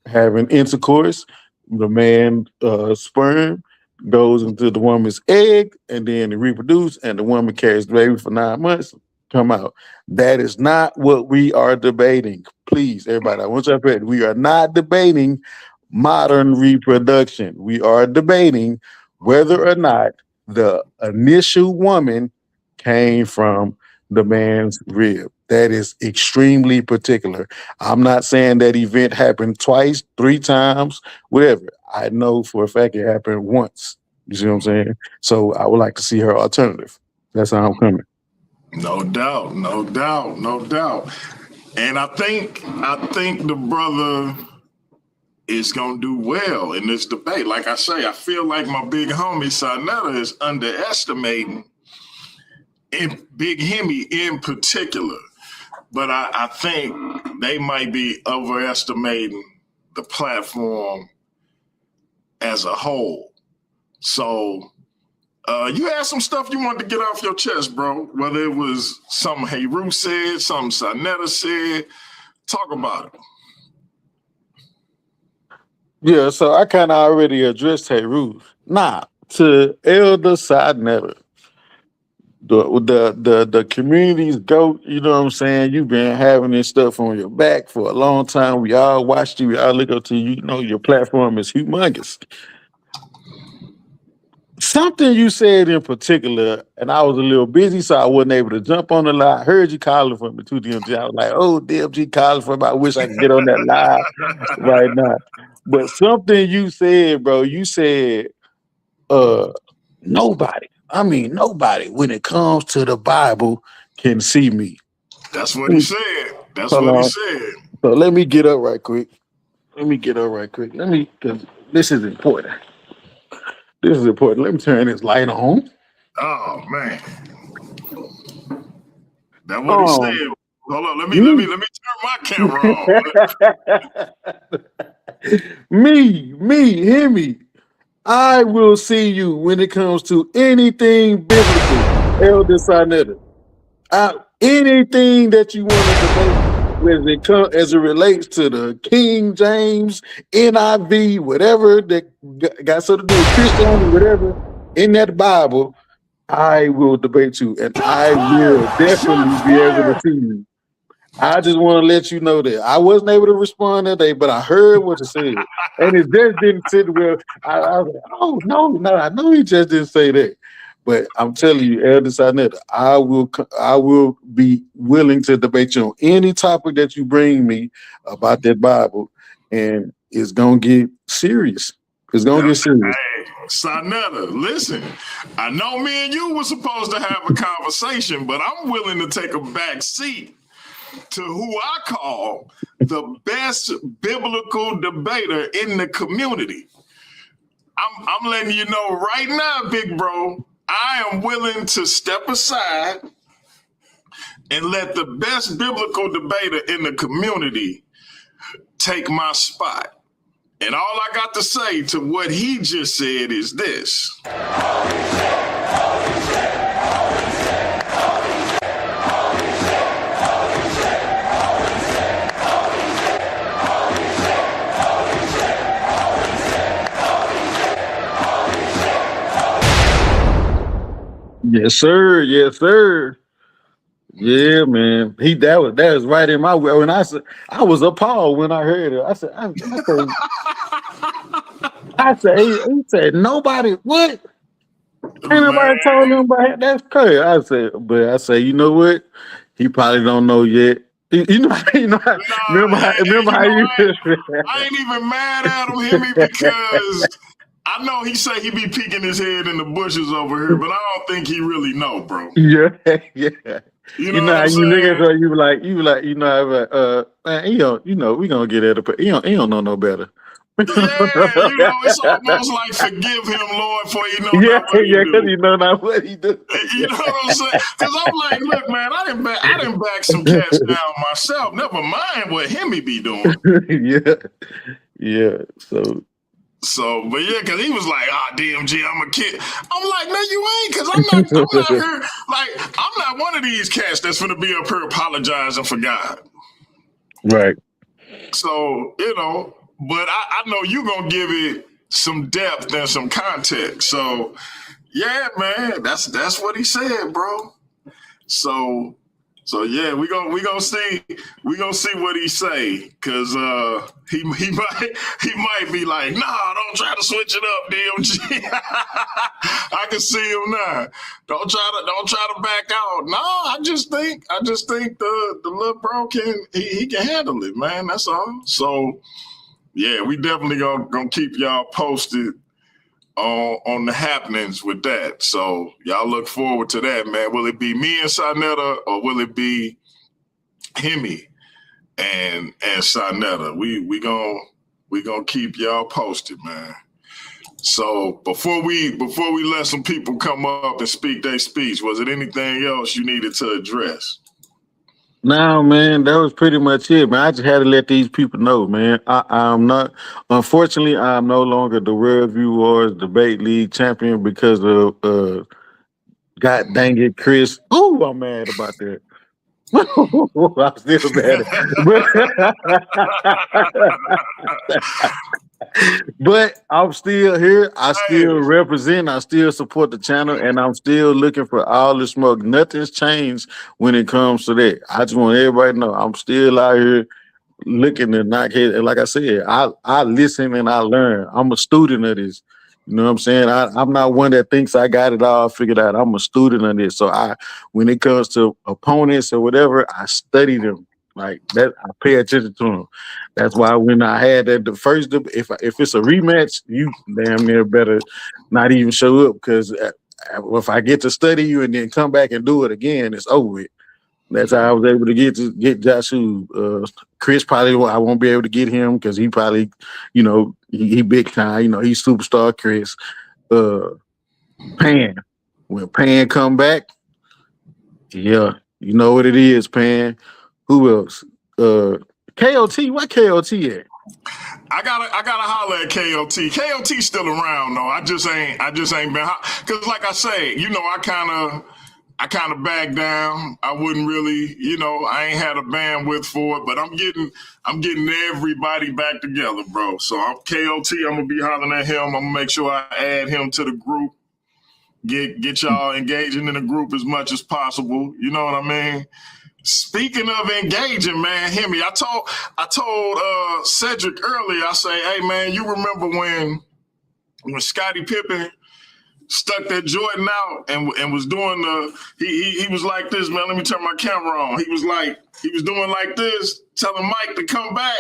having intercourse, the man sperm goes into the woman's egg, and then they reproduce, and the woman carries the baby for 9 months, come out. That is not what we are debating. Please, everybody, I want you to repeat, we are not debating modern reproduction. We are debating whether or not the initial woman came from the man's rib. That is extremely particular. I'm not saying that event happened twice, 3 times, whatever. I know for a fact it happened once. You see what I'm saying? So I would like to see her alternative. That's how I'm coming. No doubt, no doubt, no doubt. And I think the brother is gonna do well in this debate. Like I say, I feel like my big homie Saneter is underestimating in Big Himmy in particular. But I think they might be overestimating the platform as a whole. So you had some stuff you wanted to get off your chest, bro. Whether it was something Heru said, something Saneter said. Talk about it. Yeah, so I kind of already addressed Heru. Nah, to Elder Saneter, the community's goat, you know what I'm saying? You've been having this stuff on your back for a long time. We all watched you, we all look up to you. You know your platform is humongous. Something you said in particular, and I was a little busy, so I wasn't able to jump on the line. I heard you calling for me too, DMG. I was like, oh, DMG calling for me. I wish I could get on that live right now. But something you said, bro, you said, nobody, I mean, nobody, when it comes to the Bible, can see me. That's what he said. That's Hold what he on. said. So let me get up right quick. Because this is important. Let me turn this light on. Oh man. That's what he said. Hold on, let me turn my camera on. me, Himmy. I will see you when it comes to anything biblical, Elder Saneter. Anything that you want to debate as it relates to the King James, NIV, whatever that got something to do with Christianity, whatever in that Bible, I will debate you, and I will definitely be able to see you. I just want to let you know that I wasn't able to respond that day, but I heard what you said, and it just didn't sit well. I was like, oh no, I know he just didn't say that. But I'm telling you, Elder Saneter, I will be willing to debate you on any topic that you bring me about that Bible, and it's gonna get serious. It's gonna get serious. Hey, Saneter, listen. I know me and you were supposed to have a conversation, but I'm willing to take a back seat to who I call the best biblical debater in the community. I'm letting you know right now, big bro, I am willing to step aside and let the best biblical debater in the community take my spot. And all I got to say to what he just said is this. Yes, sir. Yes, sir. Yeah, man. That was right in my way. When I was appalled when I heard it. He said nobody. What? Ain't nobody told him about it. That's crazy. I said, you know what? He probably don't know yet. Remember how you? I ain't even mad at him, Himmy, because I know he say he be peeking his head in the bushes over here, but I don't think he really know, bro. Yeah. You know what I'm saying? Look at her, you be like, man, we gonna get at it, but he don't know no better. Yeah, it's almost like forgive him, Lord, for he know not what he do. Because he know not what he do. You know what I'm saying? Because I'm like, look, man, I didn't back some cats down myself. Never mind what Himmy be doing. Yeah. So, but yeah, because he was like, DMG, I'm a kid. I'm like, no, you ain't, because I'm not here. Like, I'm not one of these cats that's going to be up here apologizing for God. Right. So, but I know you're going to give it some depth and some context. So, yeah, man, that's what he said, bro. So So yeah, we gonna see what he say, cause he might be like, nah, don't try to switch it up, DMG. I can see him now. Don't try to back out. No, I just think the little bro he can handle it, man. That's all. So yeah, we definitely gonna keep y'all posted on the happenings with that. So y'all look forward to that, man. Will it be me and Saneter, or will it be Himmy and Saneter? We gonna keep y'all posted, man. So before we let some people come up and speak their speech, was it anything else you needed to address? No, man, that was pretty much it, man. I just had to let these people know, man. I'm not, unfortunately, I'm no longer the World View Wars Debate League champion because of, God dang it, Chris. Oh, I'm mad about that. I'm still mad. But I'm still here. I still represent. I still support the channel, and I'm still looking for all the smoke. Nothing's changed when it comes to that. I just want everybody to know I'm still out here looking to knock head. And like I said, I listen and I learn. I'm a student of this. You know what I'm saying? I'm not one that thinks I got it all figured out. I'm a student of this. So when it comes to opponents or whatever, I study them. Like that, I pay attention to them. That's why when I had that the first, if it's a rematch, you damn near better not even show up, because if I get to study you and then come back and do it again, it's over with. That's how I was able to get Joshua. Chris probably I won't be able to get him because he probably, he big time. He's superstar Chris. Pan. When Pan come back, yeah, you know what it is, Pan. Who else? KOT. Why KOT at? I gotta holler at KOT. KOT's still around though. I just ain't been, because like I say, I kind of backed down. I wouldn't really, I ain't had a bandwidth for it, but I'm getting everybody back together, bro. So I'm KOT. I'm gonna be hollering at him. I'm gonna make sure I add him to the group. Get y'all engaging in the group as much as possible. You know what I mean? Speaking of engaging, man, Himmy, I told Cedric earlier. I say, hey man, you remember when Scottie Pippen stuck that Jordan out and was doing he was like this, man. Let me turn my camera on. He was doing like this, telling Mike to come back.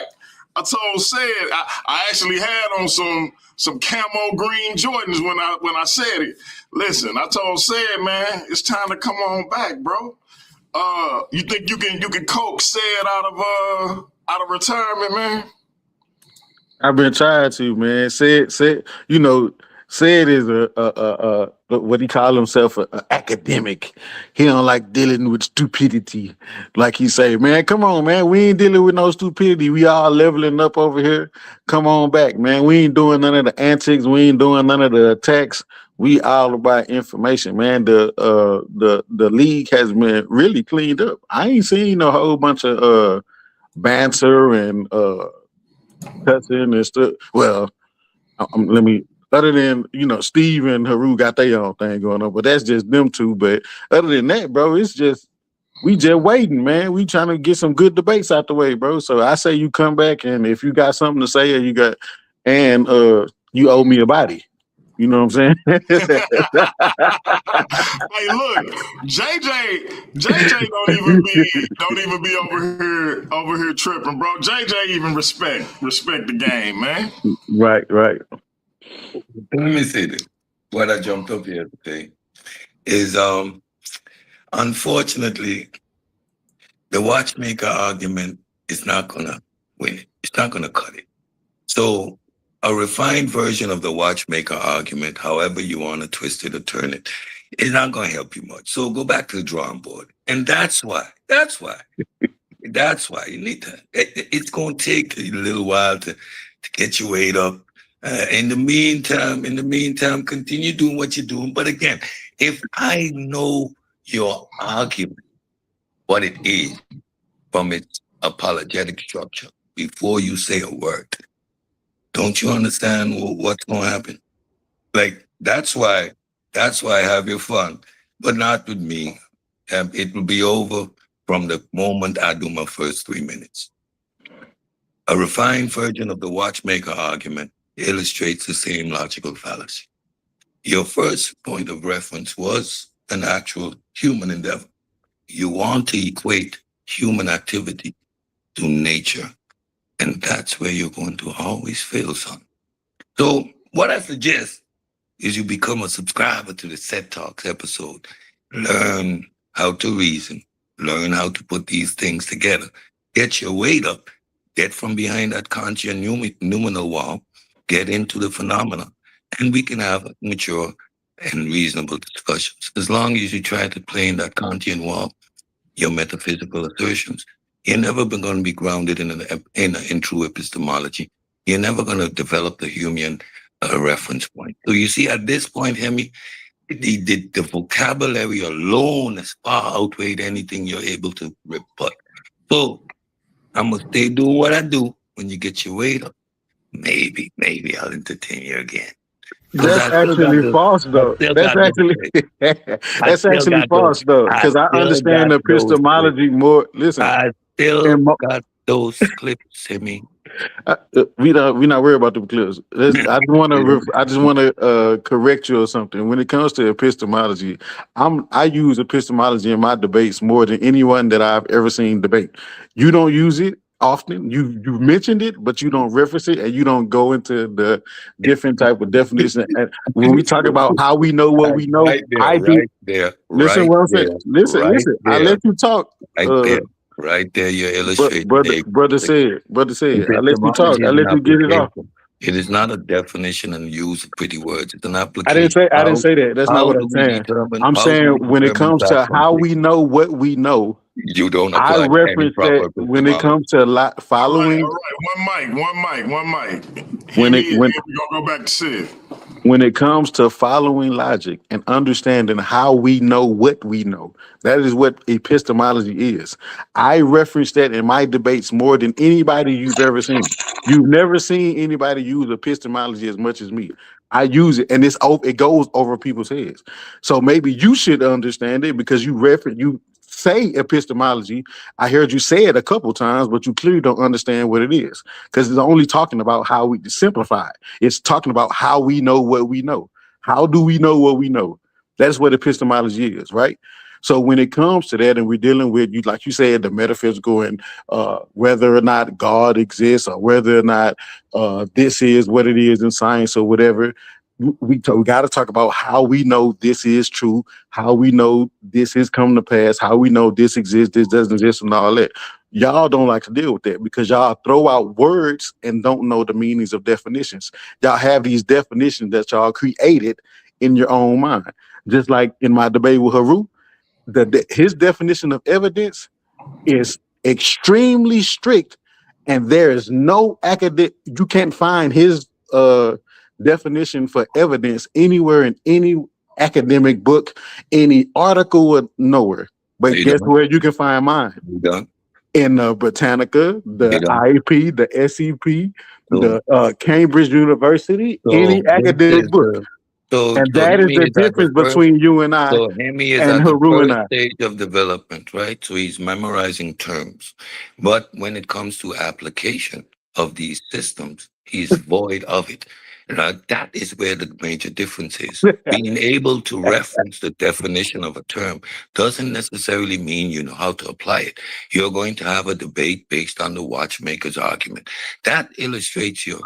I told Ced, I actually had on some camo green Jordans when I said it. Listen, I told Ced, man, it's time to come on back, bro. You think you can coax Ced out of retirement, man? I've been trying to, man. Ced, Ced is a what he call himself, an academic. He don't like dealing with stupidity. Like he say, man, come on, man. We ain't dealing with no stupidity. We all leveling up over here. Come on back, man. We ain't doing none of the antics. We ain't doing none of the attacks. We all about information, man. The league has been really cleaned up. I ain't seen a whole bunch of banter and cussing and stuff. Well, other than, Steve and Heru got their own thing going on, but that's just them two. But other than that, bro, it's just, we just waiting, man. We trying to get some good debates out the way, bro. So I say you come back, and if you got something to say, or you owe me a body. You know what I'm saying? Hey, look, JJ don't even be over here tripping, bro. JJ even respect the game, man. Right. Let me say this. What I jumped up here to say is, unfortunately, the watchmaker argument is not gonna win it. It's not gonna cut it. So a refined version of the watchmaker argument, however you want to twist it or turn it, is not going to help you much. So go back to the drawing board. And that's why you need to, it's going to take a little while to get your weight up. In the meantime, continue doing what you're doing. But again, if I know your argument, what it is from its apologetic structure, before you say a word, don't you understand what's going to happen? Like, that's why have your fun, but not with me. It will be over from the moment I do my first 3 minutes. A refined version of the watchmaker argument illustrates the same logical fallacy. Your first point of reference was an actual human endeavor. You want to equate human activity to nature, and that's where you're going to always fail, son. So what I suggest is you become a subscriber to the Set Talks episode. Learn how to reason. Learn how to put these things together. Get your weight up. Get from behind that Kantian numinal wall. Get into the phenomena. And we can have mature and reasonable discussions. As long as you try to play in that Kantian wall, your metaphysical assertions, you're never going to be grounded in true epistemology. You're never going to develop the Humean reference point. So you see, at this point, Himmy, the vocabulary alone has far outweighed anything you're able to rebut. So I'm going to stay doing what I do. When you get your weight up, maybe I'll entertain you again. That's actually false, though. That's actually false, though, because I understand epistemology more. Listen, I still got those clips, Himmy. We not worried about the clips. I just want to correct you or something. When it comes to epistemology, I use epistemology in my debates more than anyone that I've ever seen debate. You don't use it often. You mentioned it, but you don't reference it, and you don't go into the different type of definition. And when we talk about how we know what we know, Listen, what I'm saying. Listen. I let you talk. Right there, you're illustrating. Brother said, I let you talk. I let you get it off. It is not a definition and use of pretty words. It's an application. I didn't say that. That's not what I'm saying. I'm saying when it comes to how we know what we know, you don't apply. I reference that when it comes to following. All right, one mic. We're gonna go back to Sid. When it comes to following logic and understanding how we know what we know, that is what epistemology is. I reference that in my debates more than anybody you've ever seen. You've never seen anybody use epistemology as much as me. I use it, and it goes over people's heads. So maybe you should understand it because you say epistemology. I heard you say it a couple times, but you clearly don't understand what it is because it's only talking about how we simplify it. It's talking about how we know what we know. How do we know what we know? That's what epistemology is, right? So when it comes to that, and we're dealing with, you, like you said, the metaphysical and whether or not God exists or whether or not this is what it is in science or whatever, we got to talk about how we know this is true, how we know this is come to pass, how we know this exists, this doesn't exist, and all that. Y'all don't like to deal with that because y'all throw out words and don't know the meanings of definitions. Y'all have these definitions that y'all created in your own mind. Just like in my debate with Heru, his definition of evidence is extremely strict, and there is no academic. You can't find his definition for evidence anywhere in any academic book, any article, or nowhere. But guess where you can find mine? In the Britannica, the IEP, the SEP, the Cambridge University, any academic book. And that is the difference between you and I. So Himmy is at the first stage of development, right? So he's memorizing terms. But when it comes to application of these systems, he's void of it. That is where the major difference is. Being able to reference the definition of a term doesn't necessarily mean you know how to apply it. You're going to have a debate based on the watchmaker's argument. That illustrates your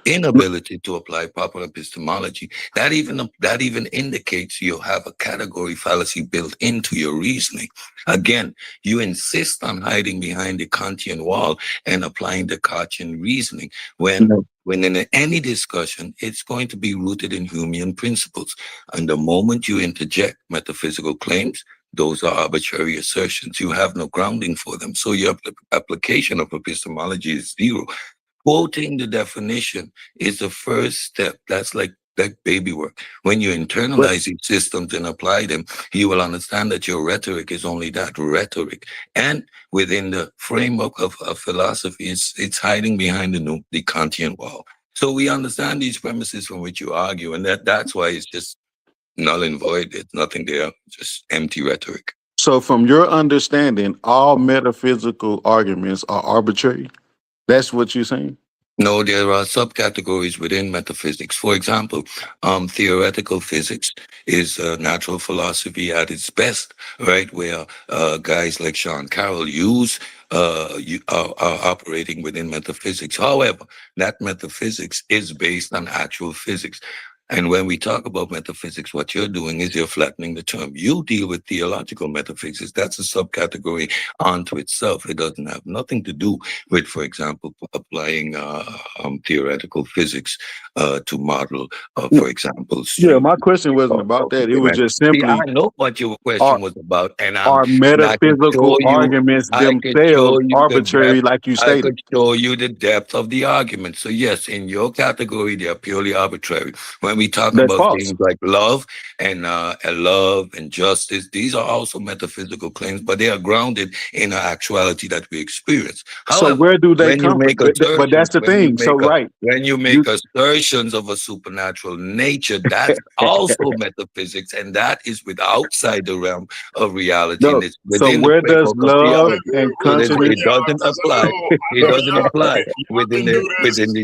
inability to apply proper epistemology. That even indicates you have a category fallacy built into your reasoning. Again, you insist on hiding behind the Kantian wall and applying the Kantian reasoning when in any discussion, it's going to be rooted in Humean principles. And the moment you interject metaphysical claims, those are arbitrary assertions. You have no grounding for them. So your application of epistemology is zero. Quoting the definition is the first step. That's like baby work. When you internalize these systems and apply them, you will understand that your rhetoric is only that, rhetoric. And within the framework of philosophy, it's hiding behind the Kantian wall. So we understand these premises from which you argue, and that's why it's just null and void. There's nothing there, just empty rhetoric. So, from your understanding, all metaphysical arguments are arbitrary. That's what you're saying. No, there are subcategories within metaphysics. For example, theoretical physics is natural philosophy at its best, right? Where guys like Sean Carroll are operating within metaphysics. However, that metaphysics is based on actual physics. And when we talk about metaphysics, what you're doing is you're flattening the term. You deal with theological metaphysics. That's a subcategory unto itself. It doesn't have nothing to do with, for example, applying theoretical physics to model, for example, Yeah, my streams question wasn't of about that. It was events. just See, I simply know what your question are was about, and are I could show metaphysical you, arguments I could show themselves you the arbitrary, depth. like you I stated. could show you the depth of the argument. So yes, in your category, they are purely arbitrary. When we talk That's about false. things like love and justice, these are also metaphysical claims, but they are grounded in an actuality that we experience. So However, where do they when you come from? make But assertions, that's the thing. So right, when you you make assertions of a supernatural nature, that's also metaphysics, and that is with outside the realm of reality, and no. it's So within the where does framework of love Hey, theology. real, and So real that quick, consciousness? it y'all, doesn't because apply. I It know doesn't y'all apply y'all can do this. within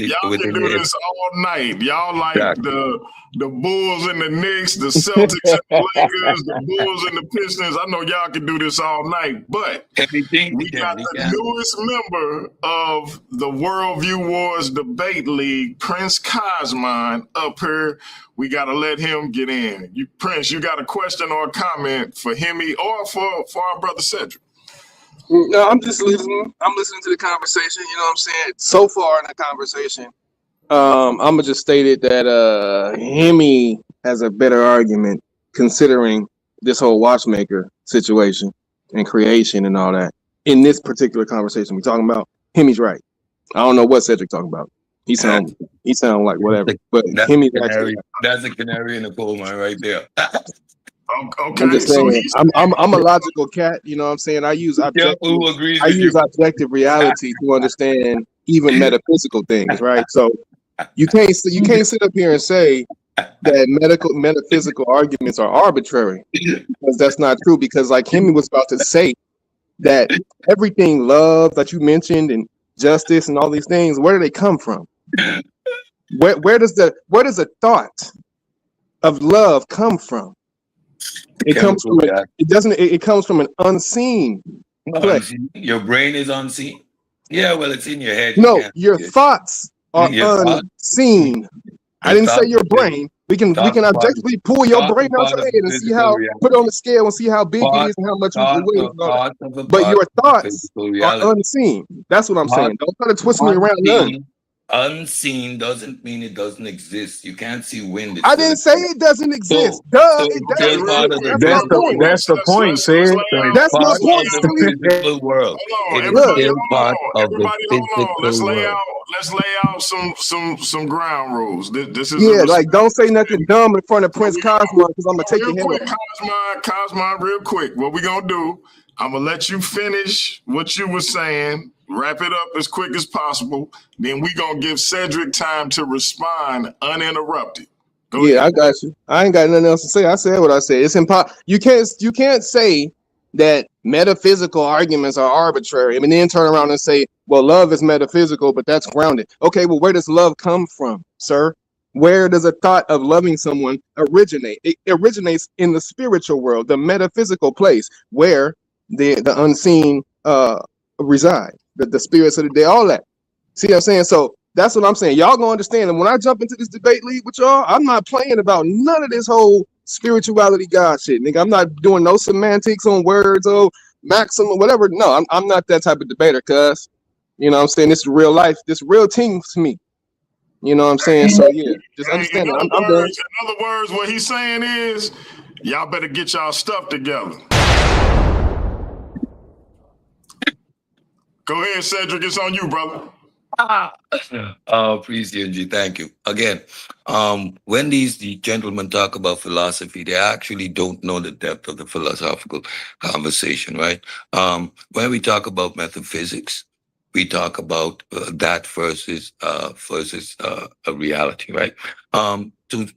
Y'all can the do this all night. Y'all like exact. the Bulls and the Knicks, the Celtics and the Lakers, the Bulls and the Pistons. I know y'all can do this all night, but Everything we got he the can. newest member of the Worldview Wars Debate League, Prince Cosmine, up here. We got to let him get in. Prince, you got a question or a comment for Himmy or for our brother Cedric? No, I'm just listening. I'm listening to the conversation. You know what I'm saying? So far in the conversation, I'm gonna just state it that Himmy has a better argument considering this whole watchmaker situation and creation and all that. In this particular conversation we're talking about, Himmy's right. I don't know what Cedric talking about. He sound like whatever. But Himmy's actually. That's a canary in the coal mine right there. Okay, I'm just so saying. he's I'm a logical cat. You know what I'm saying? I use Who agrees I with you? use objective reality to understand even metaphysical things, right? So you can't sit up here and say that metaphysical arguments are arbitrary, because that's not true. Because like Himmy was about to say, that everything love that you mentioned and justice and all these things, where do they come from? Where does the thought of love come from? It comes from it comes from an unseen place. Your brain is unseen. Yeah, well, it's in your head. No, your thoughts are unseen. I didn't say your brain. We can objectively pull your brain out your head and see how, put it on the scale and see how big it is and how much it weighs. But your thoughts are unseen. That's what I'm saying. Don't try to twist me around none. Unseen doesn't mean it doesn't exist. You can't see wind. I didn't say it doesn't exist. It does. That's the point, Sid. That's my point. Of the physical world. Everybody, let's lay out some ground rules. This is like don't say nothing dumb in front of Prince Cosmo, because I'm gonna take your head off. Cosmo, real quick. What we gonna do? I'm gonna let you finish what you were saying. Wrap it up as quick as possible. Then we gonna give Cedric time to respond uninterrupted. Go ahead. I got you. I ain't got nothing else to say. I said what I said. It's impossible. You can't say that metaphysical arguments are arbitrary. I mean, then turn around and say, well, love is metaphysical, but that's grounded. Okay, well, where does love come from, sir? Where does a thought of loving someone originate? It originates in the spiritual world, the metaphysical place where the unseen reside, the spirits of the day, all that. See what I'm saying? So that's what I'm saying. Y'all gonna understand. And when I jump into this debate league with y'all, I'm not playing about none of this whole spirituality God shit, nigga. I'm not doing no semantics on words or maxim or whatever. No, I'm not that type of debater, cuz. You know what I'm saying? This is real life. This real team to me. You know what I'm saying? So yeah, just understand that. I'm done. In other words, what he's saying is, y'all better get y'all stuff together. Go ahead, Cedric. It's on you, brother. Please, DNG, thank you. Again, when the gentlemen talk about philosophy, they actually don't know the depth of the philosophical conversation, right? When we talk about metaphysics, we talk about that versus a reality, right?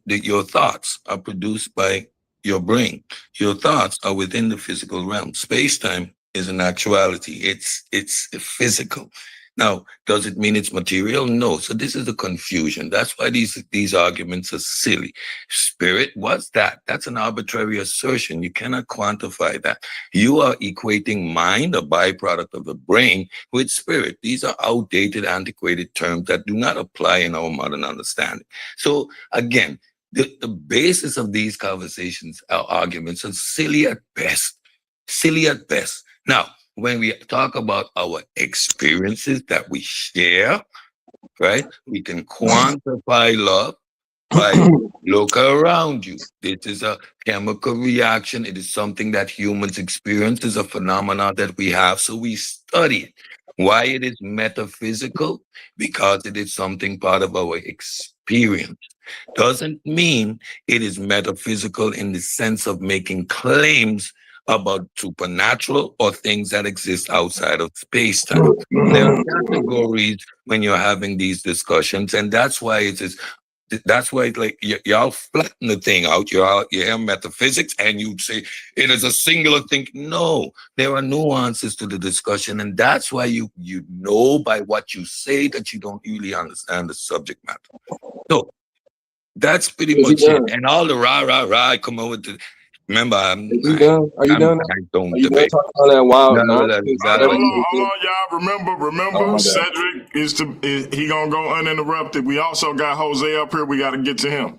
Your thoughts are produced by your brain. Your thoughts are within the physical realm. Space-time is an actuality. It's physical. Now, does it mean it's material? No. So this is a confusion. That's why these arguments are silly. Spirit, what's that? That's an arbitrary assertion. You cannot quantify that. You are equating mind, a byproduct of the brain, with spirit. These are outdated, antiquated terms that do not apply in our modern understanding. So again, the basis of these conversations, our arguments, are silly at best. Silly at best. Now, when we talk about our experiences that we share, right? We can quantify love by look around you. This is a chemical reaction. It is something that humans experience. It's a phenomenon that we have. So we study it. Why it is metaphysical? Because it is something part of our experience. Doesn't mean it is metaphysical in the sense of making claims about supernatural or things that exist outside of space-time. There are categories when you're having these discussions, and that's why it's like y'all flatten the thing out. You have metaphysics, and you say it is a singular thing. No, there are nuances to the discussion, and that's why you know by what you say that you don't really understand the subject matter. So that's pretty much it. And all the rah, come over to. Remember, Are you done? I don't Are you done debate. talking all that wild No, nonsense? Hold on, y'all. Remember, my bad. Cedric he gonna go uninterrupted. We also got Jose up here. We got to get to him.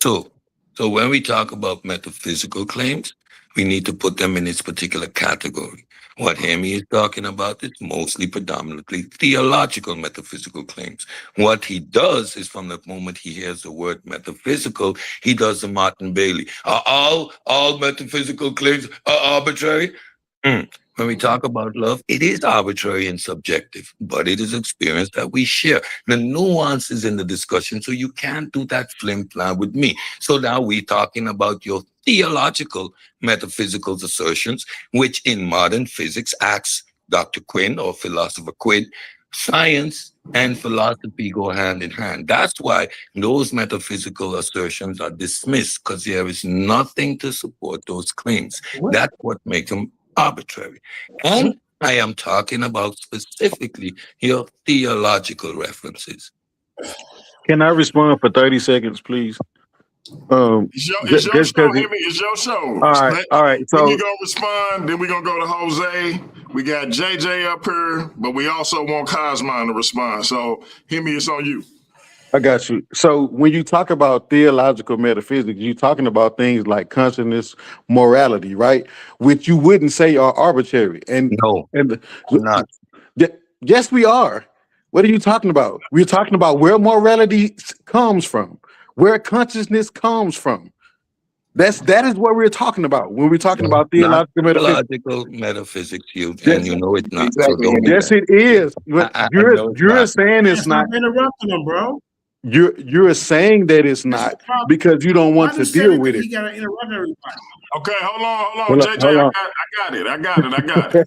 So when we talk about metaphysical claims, we need to put them in its particular category. What Himmy is talking about is mostly predominantly theological metaphysical claims. What he does is from the moment he hears the word metaphysical, he does the Martin Bailey. Are all metaphysical claims arbitrary? When we talk about love, it is arbitrary and subjective, but it is experience that we share. The nuances in the discussion, so you can't do that flim-flam with me. So now we're talking about your theological metaphysical assertions, which in modern physics, asks Dr. Quinn or philosopher Quinn, science and philosophy go hand in hand. That's why those metaphysical assertions are dismissed, because there is nothing to support those claims. That's what makes them arbitrary. And I am talking about specifically your theological references. Can I respond for 30 seconds, please? It's your show, Himmy. It's your show. All right. So Himmy gonna respond. Then we're gonna go to Jose. We got JJ up here, but we also want Cosmine to respond. So Himmy, it's on you. I got you. So when you talk about theological metaphysics, you're talking about things like consciousness, morality, right? Which you wouldn't say are arbitrary. And no, and not. Yes, we are. What are you talking about? We're talking about where morality comes from, where consciousness comes from. That is what we're talking about when we're talking about theological metaphysics. And you know it's not. Exactly. So don't yes, it is. You're saying it's not. Interrupting them, bro. You're saying that it's not because you don't want to deal with it. You gotta interrupt everybody. Okay, hold on, JJ. I got it.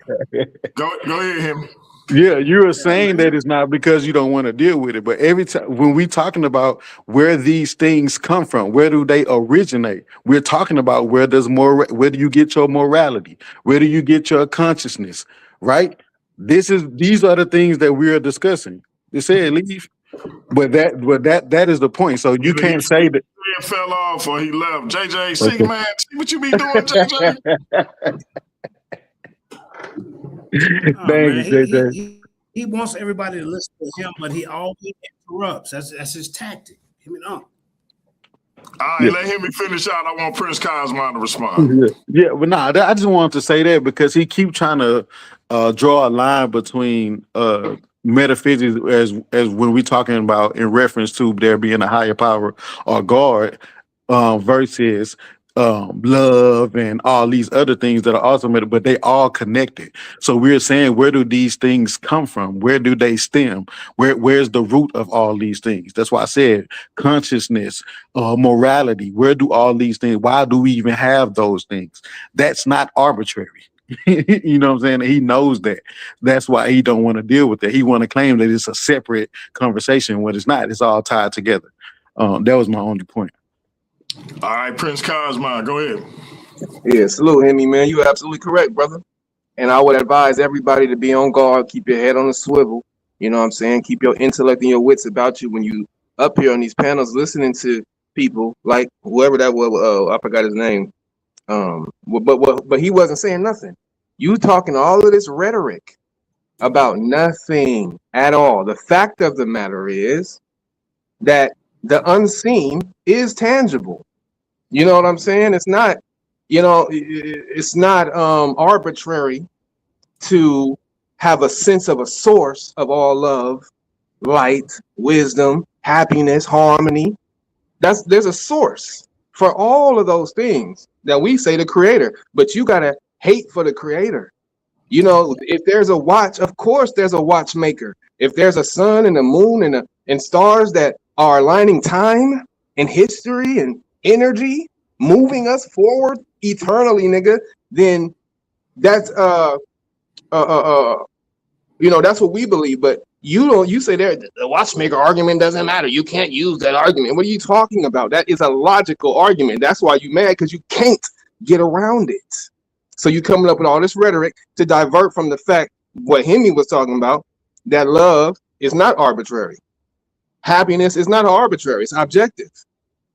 Go ahead, him. Yeah, you're saying that it's not because you don't want to deal with it. But every time when we're talking about where these things come from, where do they originate? We're talking about where do you get your morality? Where do you get your consciousness? Right? These are the things that we are discussing. They said leave. But that is the point. So you can't say that he fell off or he left. JJ, see, man, see what you be doing, JJ. Thank you, JJ. He wants everybody to listen to him, but he always interrupts. That's his tactic. Give me on. All right, let him finish out. I want Prince Cosmo to respond. Yeah, but I just wanted to say that because he keep trying to draw a line between metaphysics as when we're talking about in reference to there being a higher power or God versus love and all these other things that are also but they all connected. So we're saying, where do these things come from? Where do they stem? Where's the root of all these things? That's why I said consciousness, morality. Where do all these things? Why do we even have those things? That's not arbitrary. You know what I'm saying? He knows that. That's why he don't want to deal with it. He want to claim that it's a separate conversation when it's not. It's all tied together. That was my only point. All right, Prince Cosmo, go ahead. Yeah, salute, Himmy, man. You absolutely correct, brother. And I would advise everybody to be on guard, keep your head on the swivel. You know what I'm saying? Keep your intellect and your wits about you when you up here on these panels listening to people like whoever that was. I forgot his name. But he wasn't saying nothing. You talking all of this rhetoric about nothing at all. The fact of the matter is that the unseen is tangible. You know what I'm saying? It's not, it's not arbitrary to have a sense of a source of all love, light, wisdom, happiness, harmony. There's a source for all of those things that we say the creator, but you gotta hate for the creator. You know, if there's a watch, of course there's a watchmaker. If there's a sun and a moon and stars that are aligning time and history and energy, moving us forward eternally, nigga, then that's that's what we believe. But you say there the watchmaker argument doesn't matter. You can't use that argument. What are you talking about? That is a logical argument. That's why you mad, because you can't get around it. So you coming up with all this rhetoric to divert from the fact what Himmy was talking about, that love is not arbitrary. Happiness is not arbitrary, it's objective.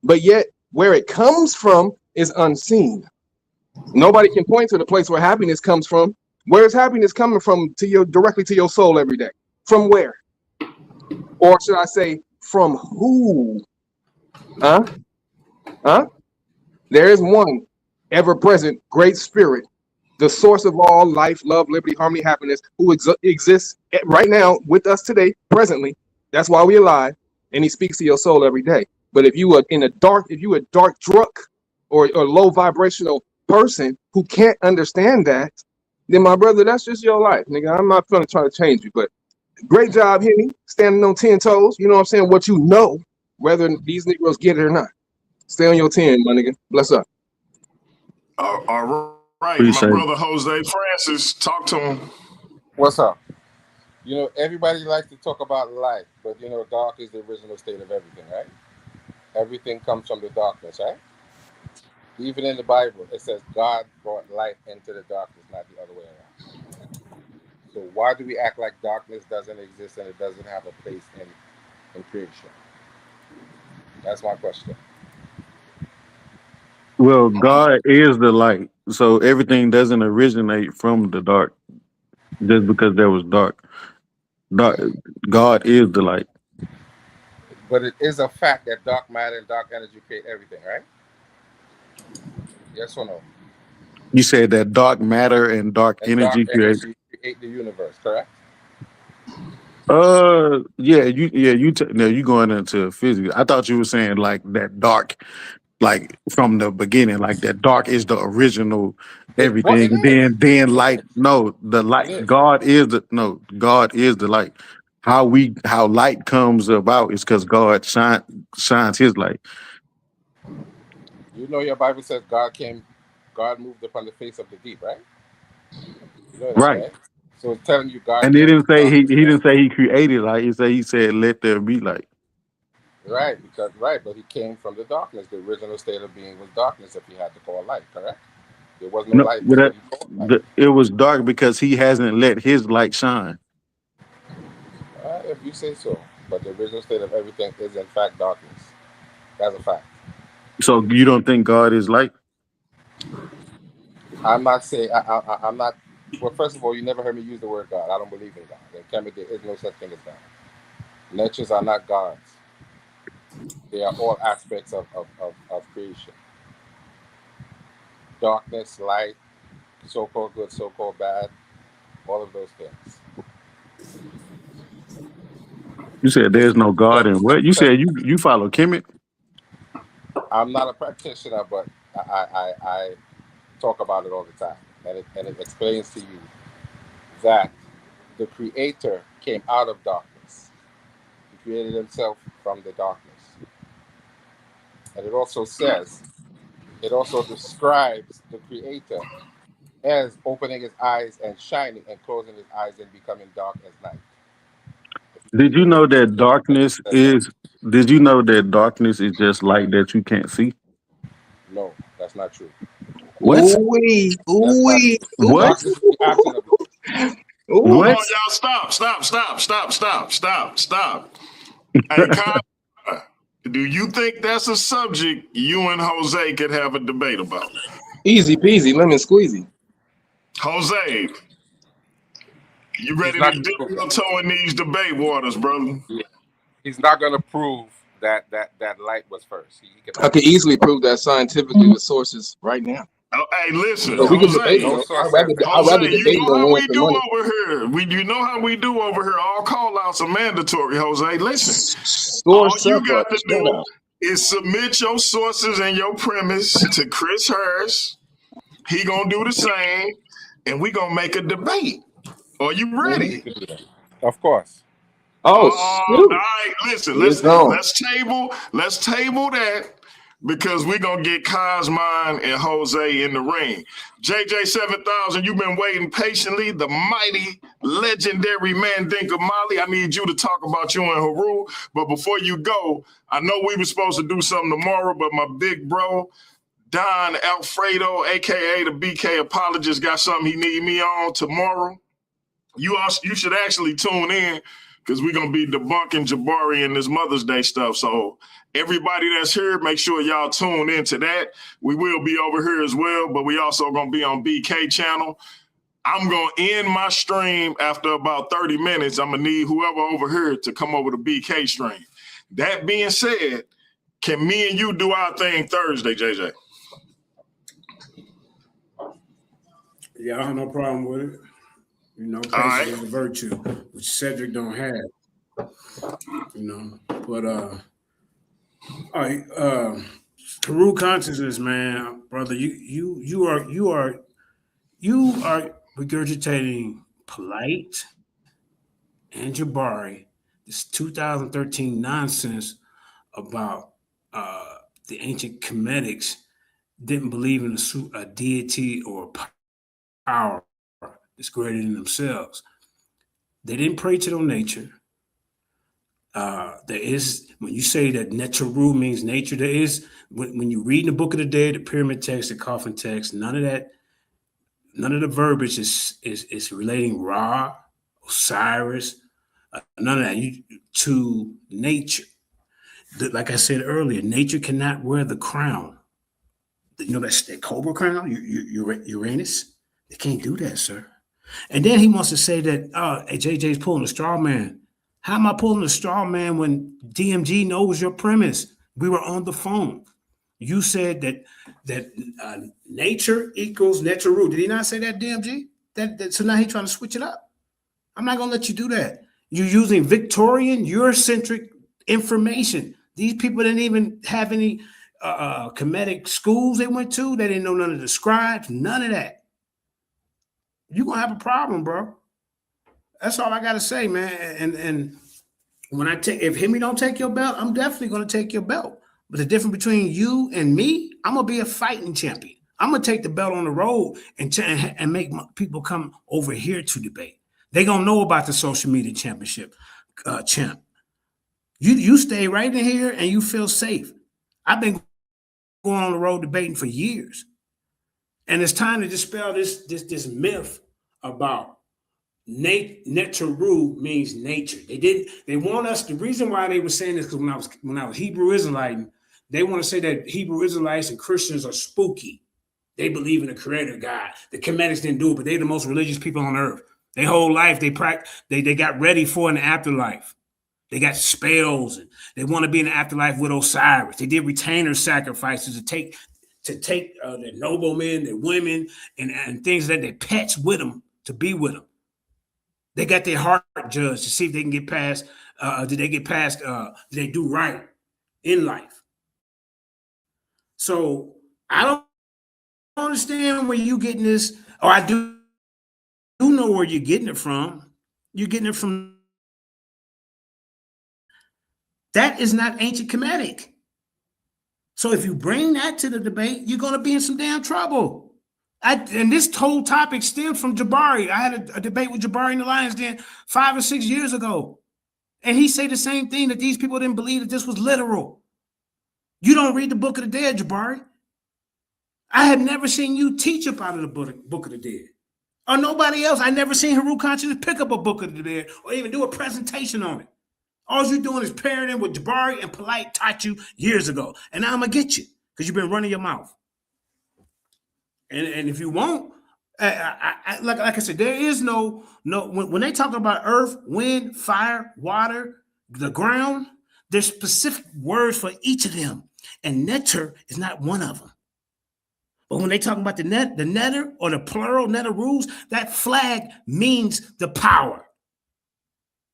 But yet where it comes from is unseen. Nobody can point to the place where happiness comes from. Where is happiness coming from directly to your soul every day? From where? Or should I say, from who? Huh? There is one ever-present great spirit, the source of all life, love, liberty, harmony, happiness, who exists right now with us today, presently. That's why we're alive, and he speaks to your soul every day. But if you are a dark drunk or low vibrational person who can't understand that, then my brother, that's just your life, nigga. I'm not gonna try to change you, but great job, Henny, standing on 10 toes. You know what I'm saying? What you know, whether these Negroes get it or not. Stay on your 10, my nigga. Bless up. All right, Appreciate my brother Jose Francis, talk to him. What's up? You know, everybody likes to talk about light, but you know, dark is the original state of everything, right? Everything comes from the darkness, right? Even in the Bible, it says God brought light into the darkness, not the other way around. So why do we act like darkness doesn't exist and it doesn't have a place in creation? That's my question. Well, God is the light, so everything doesn't originate from the dark just because there was dark. Dark, God is the light. But it is a fact that dark matter and dark energy create everything, right? Yes or no? You said that dark matter and dark And dark energy create. energy create the universe, correct? No, you going into physics. I thought you were saying like that dark, like from the beginning, like that dark is the original Well, everything. it is. Then It light. is. No, the It light. is. God is the light. How light comes about is because shines his light. You know your Bible says God moved upon the face of the deep, right? You know that, Right. right? So it's telling you God And he came didn't from say he darkness, right? didn't say he created light. He said let there be light. Right, but he came from the darkness. The original state of being was darkness if you had to call light, correct? There was no No, light but before you called light. it was dark because he hasn't let his light shine. If you say so. But the original state of everything is in fact darkness. That's a fact. So you don't think God is light? I'm not saying I'm not. Well, first of all, you never heard me use the word God. I don't believe in God. In chemistry, there is no such thing as God. Natures are not gods. They are all aspects of creation. Darkness, light, so-called good, so-called bad, all of those things. You said Just there's no God in what? You tell said you follow Kemet? I'm not a practitioner, but I talk about it all the time, and it explains to you that the Creator came out of darkness. He created Himself from the darkness, and it also describes the Creator as opening His eyes and shining, and closing His eyes and becoming dark as night. If you Did read you it in the know that scriptures, it says that. did you know that darkness is just light that you can't see? No, that's not true. What? Ooh-wee. That's not Ooh-wee. true. What? This is the opposite of the truth. Hold on, What? y'all. Stop. Hey, Kyle, do you think that's a subject you and Jose could have a debate about? Easy peasy, lemon squeezy. Jose, you He's ready not to gonna dip prove your that. toe in these debate waters, brother? Yeah. He's not gonna prove that light was first. He I cannot could prove it. easily prove that scientifically with sources right now. Oh, hey, listen, So we can debate it Jose. No though. source says that. I'd rather Jose, you debate it know than how win we some do money. over here. You know how we do over here. All call outs are mandatory, Jose. Listen, Store all you sub got up. to Shut do up. is submit your sources and your premise to Chris Harris. He gonna do the same, and we gonna make a debate. Are you We ready? can do that. Of course. Oh All shoot. right, listen, It's let's gone. table that because we're gonna get Cosmine and Jose in the ring. JJ 7000, you've been waiting patiently. The mighty, legendary Mandinka Molly. I need you to talk about you and Heru. But before you go, I know we were supposed to do something tomorrow, but my big bro, Don Alfredo, aka the BK apologist, got something he need me on tomorrow. You should actually tune in because we're gonna be debunking Jabari and this Mother's Day stuff. So everybody that's here, make sure y'all tune into that. We will be over here as well, but we also gonna be on BK channel. I'm gonna end my stream after about 30 minutes. I'm gonna need whoever over here to come over to BK stream. That being said, can me and you do our thing Thursday, JJ? Yeah, I have no problem with it. You know, All patience right. is a virtue, which Cedric don't have. You know, but all right, Heru consciousness, man, brother. You are regurgitating polite and Jabari this 2013 nonsense about the ancient Cometics didn't believe in a deity or power that's greater than themselves. They didn't pray to no nature. There is, when you say that Neteru means nature, there is, when you read in the Book of the Dead, the pyramid text, the coffin text, none of the verbiage is relating Ra, Osiris, none of that to nature. Like I said earlier, nature cannot wear the crown. You know that cobra crown, Uranus? They can't do that, sir. And then he wants to say that JJ's pulling a straw man. How am I pulling a straw man when DMG knows your premise? We were on the phone. You said that nature equals Neteru. Did he not say that, DMG? So now he's trying to switch it up. I'm not gonna let you do that. You're using Victorian, Eurocentric information. These people didn't even have any Kemetic schools they went to. They didn't know none of the scribes, none of that. You're gonna have a problem, bro. That's all I gotta say, man. And when if Himmy don't take your belt, I'm definitely gonna take your belt. But the difference between you and me, I'm gonna be a fighting champion. I'm gonna take the belt on the road and make people come over here to debate. They gonna know about the social media championship, champ. You stay right in here and you feel safe. I've been going on the road debating for years, and it's time to dispel this myth about Neteru means nature. They want us. The reason why they were saying this, because when I was Hebrew Israelite, they want to say that Hebrew Israelites and Christians are spooky. They believe in a creator God. The Kemetics didn't do it, but they're the most religious people on earth. Their whole life they got ready for an afterlife. They got spells and they want to be in the afterlife with Osiris. They did retainer sacrifices to take their noblemen, their women, and things that their pets with them to be with them. They got their heart judged to see if they can get past. Did they do right in life? So I don't understand where you getting this, or I do know where you're getting it from. You're getting it from that is not ancient Kemetic. So if you bring that to the debate, you're going to be in some damn trouble. And this whole topic stemmed from Jabari. I had a debate with Jabari in the Lions Den 5 or 6 years ago. And he said the same thing, that these people didn't believe that this was literal. You don't read the Book of the Dead, Jabari. I have never seen you teach up out of the Book of the Dead. Or nobody else. I never seen Heru Consciousness pick up a Book of the Dead or even do a presentation on it. All you're doing is pairing in what Jabari and Polite taught you years ago. And now I'm going to get you because you've been running your mouth. And if you won't, like I said, there is no when they talk about earth, wind, fire, water, the ground, there's specific words for each of them. And netter is not one of them. But when they talk about the netter or the plural netter rules, that flag means the power.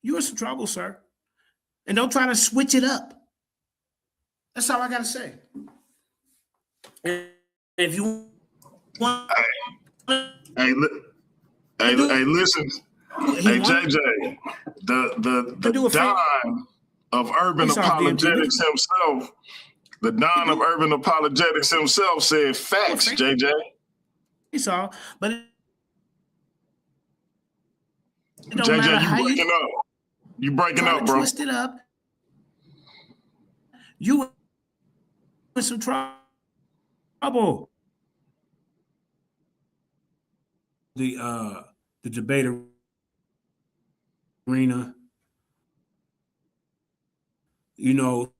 You're in some trouble, sir. And don't try to switch it up. That's all I got to say. And if you want... Hey, listen. Hey, JJ, the Don of urban apologetics himself, the Don of urban apologetics himself said facts, JJ. He saw, but it don't JJ, matter you how breaking up. You breaking up, bro. Twist it up. You in some trouble. The debate arena, you know,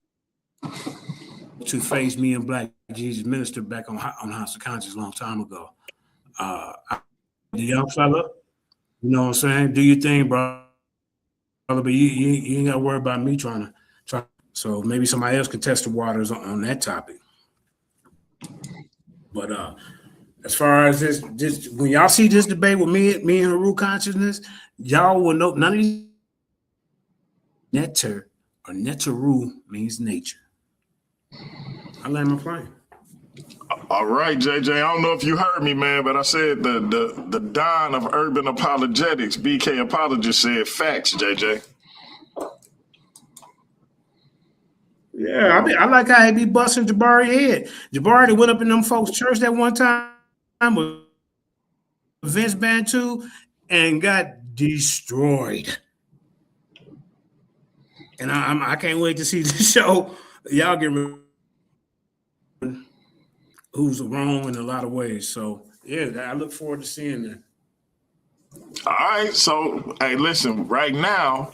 to face me and Black Jesus Minister back on House of Conscience a long time ago. The young fella, you know what I'm saying? Do your thing, brother, but you ain't got to worry about me trying to try. So maybe somebody else can test the waters on that topic. But as far as this, when y'all see this debate with me and Heru Consciousness, y'all will know none of these netter or netteru means nature. I land my plane. All right, JJ. I don't know if you heard me, man, but I said the Don of urban apologetics, BK Apologist, said facts, JJ. Yeah, I like how he be busting Jabari head. Jabari went up in them folks' church that one time with Vince Bantu and got destroyed. And I can't wait to see the show. Y'all get who's wrong in a lot of ways. So yeah, I look forward to seeing that. All right, so hey, listen, right now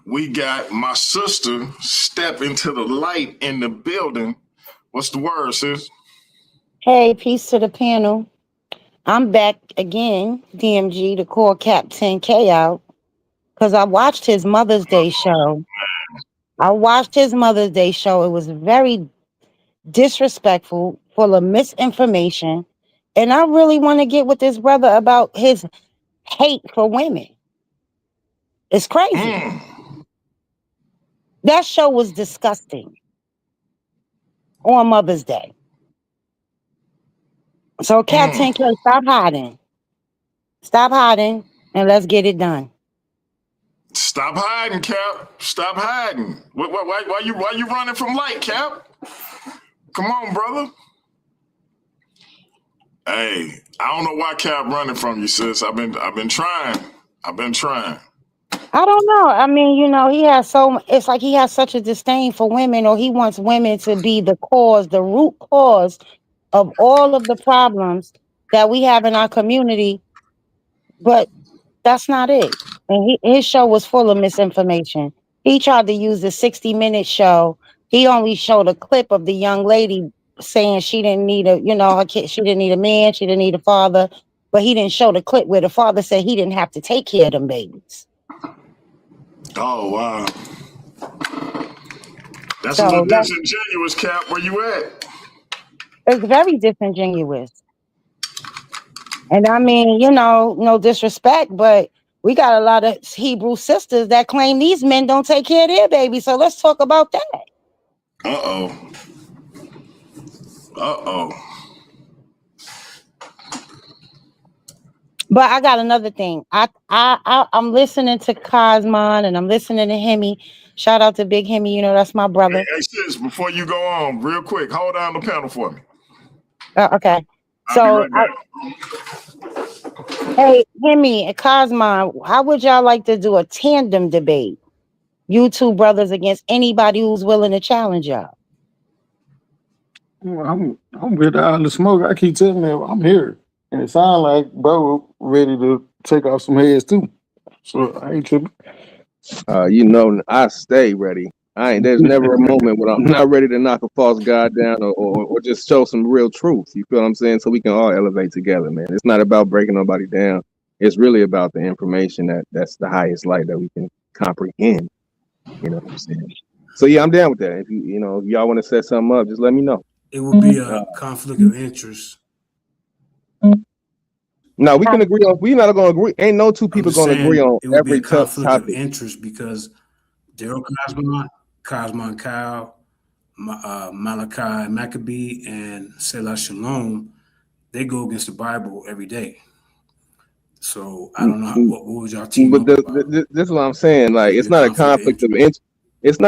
we got my sister step into the light in the building. What's the word, sis? Hey, peace to the panel. I'm back again, DMG, to call Captain K out because I watched his Mother's Day show. It was very disrespectful, full of misinformation. And I really want to get with this brother about his hate for women. It's crazy. That show was disgusting on Mother's Day. So, Captain K, stop hiding. Stop hiding and let's get it done. Stop hiding, Cap. Stop hiding. Why you running from light, Cap? Come on, brother. Hey, I don't know why Cap running from you, sis. I've been trying. I don't know. I mean, you know, it's like he has such a disdain for women, or he wants women to be the root cause of all of the problems that we have in our community. But that's not it. And his show was full of misinformation. He tried to use the 60-minute show. He only showed a clip of the young lady saying she didn't need her kid, she didn't need a man, she didn't need a father. But he didn't show the clip where the father said he didn't have to take care of them babies. Oh, wow. That's a little disingenuous, Cap. Where you at? It's very disingenuous. And I mean, no disrespect, but we got a lot of Hebrew sisters that claim these men don't take care of their babies. So let's talk about that. Uh-oh. But I got another thing. I'm listening to Cosmon and I'm listening to Himmy. Shout out to Big Himmy. That's my brother. Hey, sis, before you go on, real quick, hold down the panel for me. Okay. I'll be right back. Hey, Himmy and Cosmon, how would y'all like to do a tandem debate? You two brothers against anybody who's willing to challenge y'all. I'm with all the smoke. I keep telling them I'm here, and it sounds like bro ready to take off some heads too. So I ain't tripping. You know, I stay ready. I ain't. There's never a moment when I'm not ready to knock a false god down or just show some real truth. You feel what I'm saying? So we can all elevate together, man. It's not about breaking nobody down. It's really about the information that's the highest light that we can comprehend. You know what I'm saying? So yeah, I'm down with that. If if y'all want to set something up, just let me know. It would be a conflict of interest. No, we can agree on. We're not gonna agree. Ain't no two I'm people just gonna agree saying on it would be a every tough conflict of topic. interest because Daryl Cosmon Kyle, Malachi Maccabee, and Selah Shalom, they go against the Bible every day. So I don't know what would y'all team But up about? this is what I'm saying. Like, It'd be it's a not a conflict of conflict of interest. interest. It's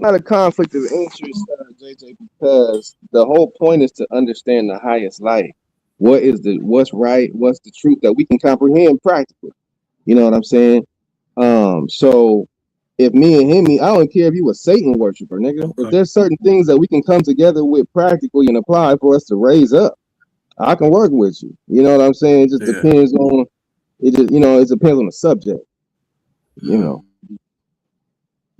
not a conflict of interest, JJ, because the whole point is to understand the highest light. What's right, what's the truth that we can comprehend practically. You know what I'm saying? So if me and Himmy, I don't care if you a Satan worshiper, nigga. If Okay. there's certain things that we can come together with practically and apply for us to raise up, I can work with you. You know what I'm saying? It just Yeah. depends on it depends on the subject. You know.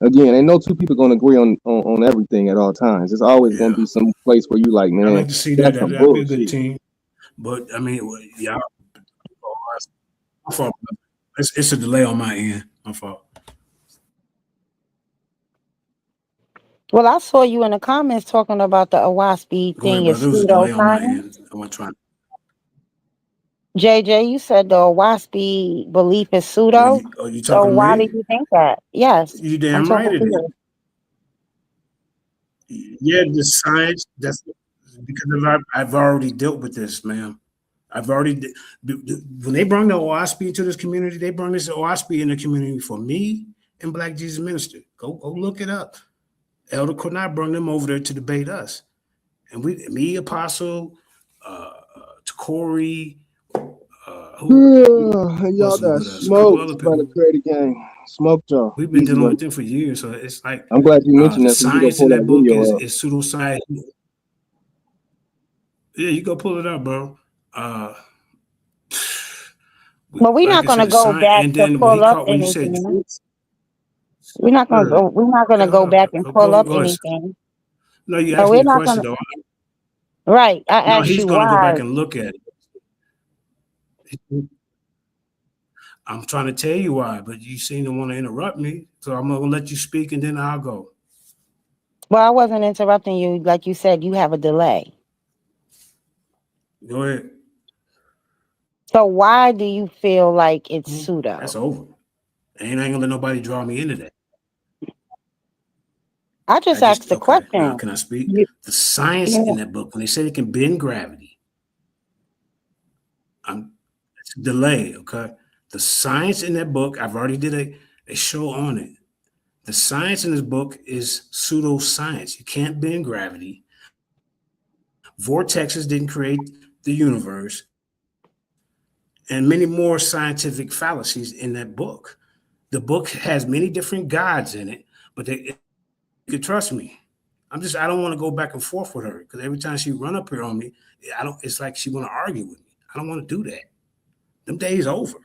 Again, ain't no two people gonna agree on everything at all times. There's always gonna Yeah. be some place where you like, I'd man, like to see that. that's some That'd be a good bullshit. team. But I mean, y'all. My fault. It's a delay on my end. My fault. Well, I saw you in the comments talking about the Owaspy Go ahead, thing is brother. There was a delay on my pseudoscience. end. I wasn't trying. JJ, you said the Owaspy belief is Oh, pseudo. you So talking to why did me? you think that? Yes, You I'm damn right talking it to is. you. Yeah, the science. That's because I've already dealt with this, ma'am. I've already when they brought the OSP into this community, they brought this OSP in the community for me and Black Jesus Minister. Go look it up. Elder Cornell brought them over there to debate us, and me, Apostle, Corey, who Y'all wasn't got with us? A couple other smoked by the people. Creator Gang. Smoked y'all. We've been Easy dealing way. with them for years, so it's like I'm glad you mentioned the that so we can go science pull in that that book video up. is pseudoscience. Yeah, you go pull it up, bro. But we're Like not I gonna said, go science. back And to then pull up when you said anything. truth, We're not gonna sure. go. We're not gonna Okay, go back and pull up go ahead. anything. No, you No, asked me we're a not question gonna. though. Right. I No, asked he's you gonna go back why. and look at it. I'm trying to tell you why, but you seem to want to interrupt me, so I'm gonna let you speak and then I'll go. Well, I wasn't interrupting you. Like you said, you have a delay. Go ahead. So why do you feel like it's pseudo? That's over. And I ain't gonna let nobody draw me into that. I just asked the Okay. Now question. can I speak? You, The science you in know, that book, when they say it can bend gravity, it's a delay, okay? The science in that book, I've already did a show on it. The science in this book is pseudoscience. You can't bend gravity. Vortexes didn't create the universe, and many more scientific fallacies in that book. The book has many different gods in it, but you can trust me. I don't want to go back and forth with her because every time she run up here on me, it's like she want to argue with me. I don't want to do that. Them days over.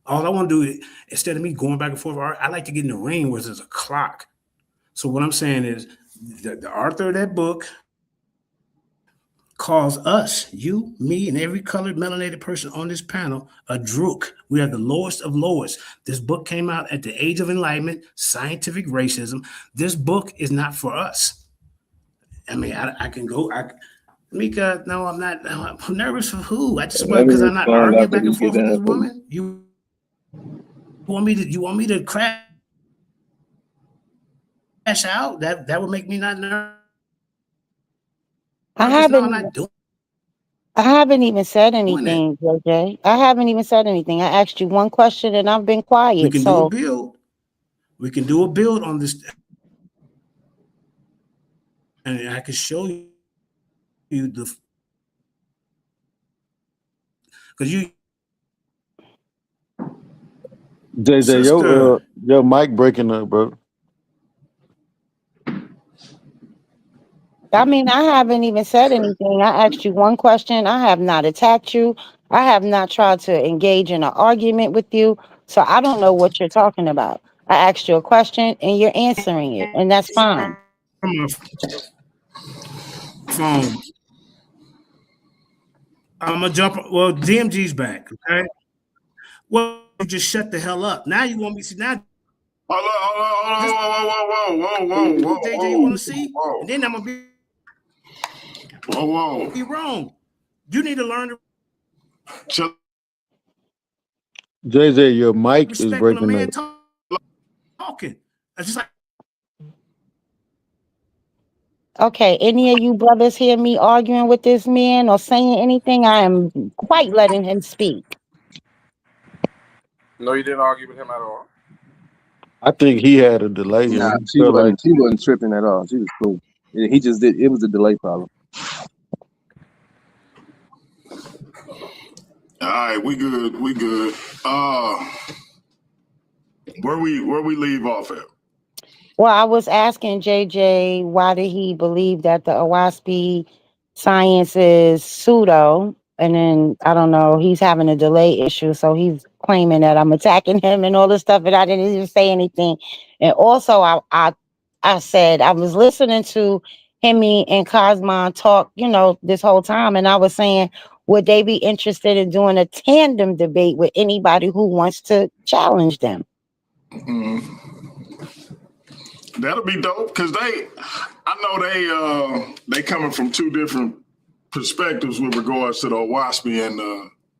All I want to do is, instead of me going back and forth, I like to get in the ring where there's a clock. So what I'm saying is the author of that book calls us, you, me, and every colored melanated person on this panel a drook. We are the lowest of lowest. This book came out at the age of enlightenment, scientific racism. This book is not for us. I mean, I can go. Mika, no, I'm not. I'm nervous for who? I just Let me because I'm not respond arguing after back and you get forth with this done. woman. You want me to crash out? That would make me not nervous. I No, haven't I'm even. not doing I haven't even said that. anything, JJ. I haven't even said anything. I asked you one question and I've been We quiet. can do a So, build. We can do a build on this, and I can show you the because you JJ, sister. your mic breaking up, bro. I mean, I haven't even said anything. I asked you one question. I have not attacked you. I have not tried to engage in an argument with you. So I don't know what you're talking about. I asked you a question and you're answering it, and that's fine. From a phone. I'm gonna jump. Well, DMG's back. Okay. Well, you just shut the hell up. Now you want me to see now. Hold JJ, you want to see? on. And then I'm gonna be Whoa. be wrong. You need to learn to JJ, your mic is respect when a breaking man up. talking. It's just like Okay, any of you brothers hear me arguing with this man or saying anything? I am quite letting him speak. No, you didn't argue with him at all. I think he had a delay and Nah, he felt like she wasn't tripping at all. She was cool. He just did. It was a delay problem. All right, we good. Where we leave off at? Well, I was asking JJ why did he believe that the Owaspy science is pseudo, and then I don't know, he's having a delay issue, so he's claiming that I'm attacking him and all this stuff, and I didn't even say anything. And also, I said I was listening to Himmy and Cosmon talk, this whole time, and I was saying, would they be interested in doing a tandem debate with anybody who wants to challenge them? That'll be dope because I know they coming from two different perspectives with regards to the Owaspy and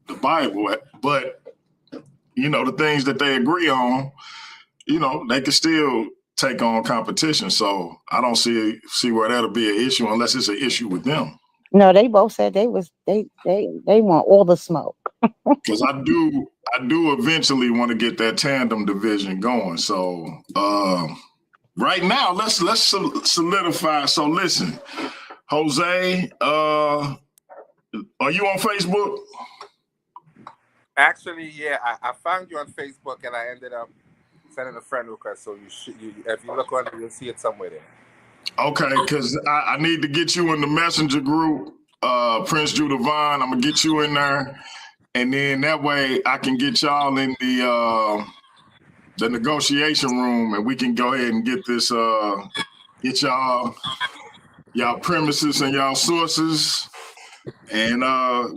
the Bible, but the things that they agree on, they can still take on competition. So I don't see where that'll be an issue unless it's an issue with them. No, they both said they want all the smoke. Because I do eventually want to get that tandem division going. So right now, let's solidify. So listen, Jose, are you on Facebook? Actually, yeah, I found you on Facebook and I ended up sending a friend request. So if you look on it, you'll see it somewhere there. Okay, because I need to get you in the messenger group, Prince Judavon. I'm gonna get you in there, and then that way I can get y'all in the negotiation room, and we can go ahead and get this get y'all premises and y'all sources, and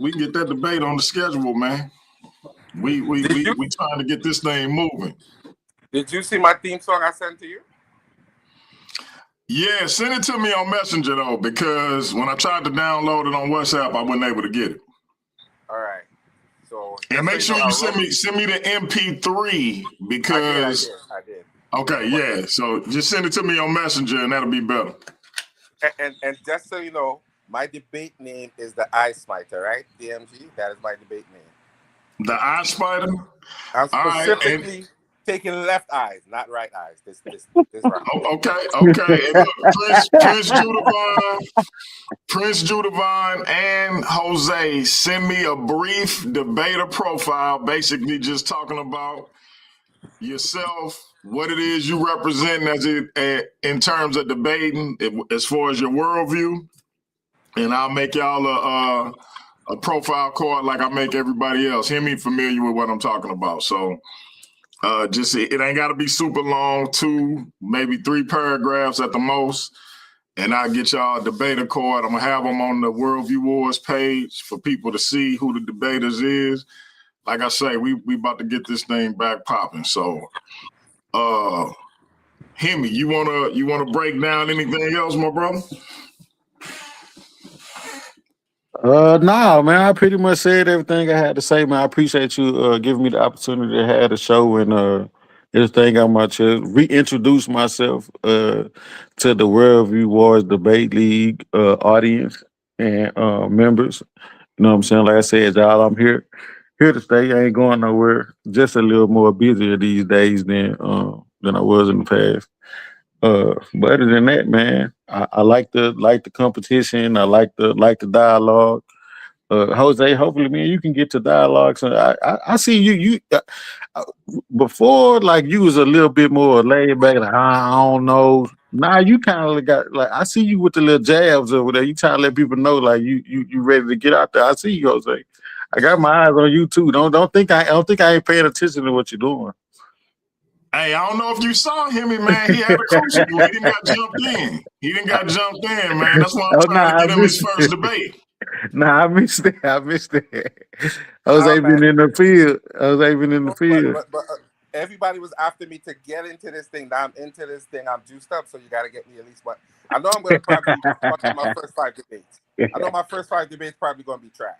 we can get that debate on the schedule, man. We trying to get this thing moving. Did you see my theme song I sent to you? Yeah, send it to me on Messenger though, because when I tried to download it on WhatsApp, I wasn't able to get it. All right. So and make sure you send me the MP3 because I did. Okay, yeah. So just send it to me on Messenger and that'll be better. And just so you know, my debate name is the Eye Smiter, right? DMG, that is my debate name. The Eye Spider? I'm specifically taking left eyes, not right eyes. This round. Okay. And look, Prince Judavon and Jose, send me a brief debater profile, basically just talking about yourself, what it is you represent in terms of debating, as far as your worldview, and I'll make y'all a profile card like I make everybody else. Himmy familiar with what I'm talking about, so. Just it ain't got to be super long, 2, maybe 3 paragraphs at the most, and I'll get y'all a debater card. I'm gonna have them on the Worldview Wars page for people to see who the debaters is. Like I say, we about to get this thing back popping. So, Himmy, you wanna break down anything else, my brother? Nah, man, I pretty much said everything I had to say, man. I appreciate you giving me the opportunity to have the show and everything on my chest. Reintroduce myself to the Worldview Wars Debate League audience and members. You know what I'm saying? Like I said, y'all, I'm here to stay. I ain't going nowhere. Just a little more busier these days than I was in the past. But other than that, man, I like the competition. I like the dialogue. Jose, hopefully, man, you can get to dialogue. So I see you before, like you was a little bit more laid back. Like I don't know, Nah, you kind of got like I see you with the little jabs over there. You trying to let people know like you ready to get out there. I see you, Jose. I got my eyes on you too. Don't think I ain't paying attention to what you're doing. Hey, I don't know if you saw Himmy, man. He had a crucible. He didn't got jumped in. Man. That's why I'm Oh trying to nah, I get him his missed first it. debate. Nah, I missed that. I missed that. Nah, Jose man. been in the field. Jose been in the field. But everybody was after me to get into this thing. Now I'm into this thing. I'm juiced up, so you got to get me at least one. I know I'm going to probably suck in my first 5 debates. I know my first 5 debates probably going to be trash.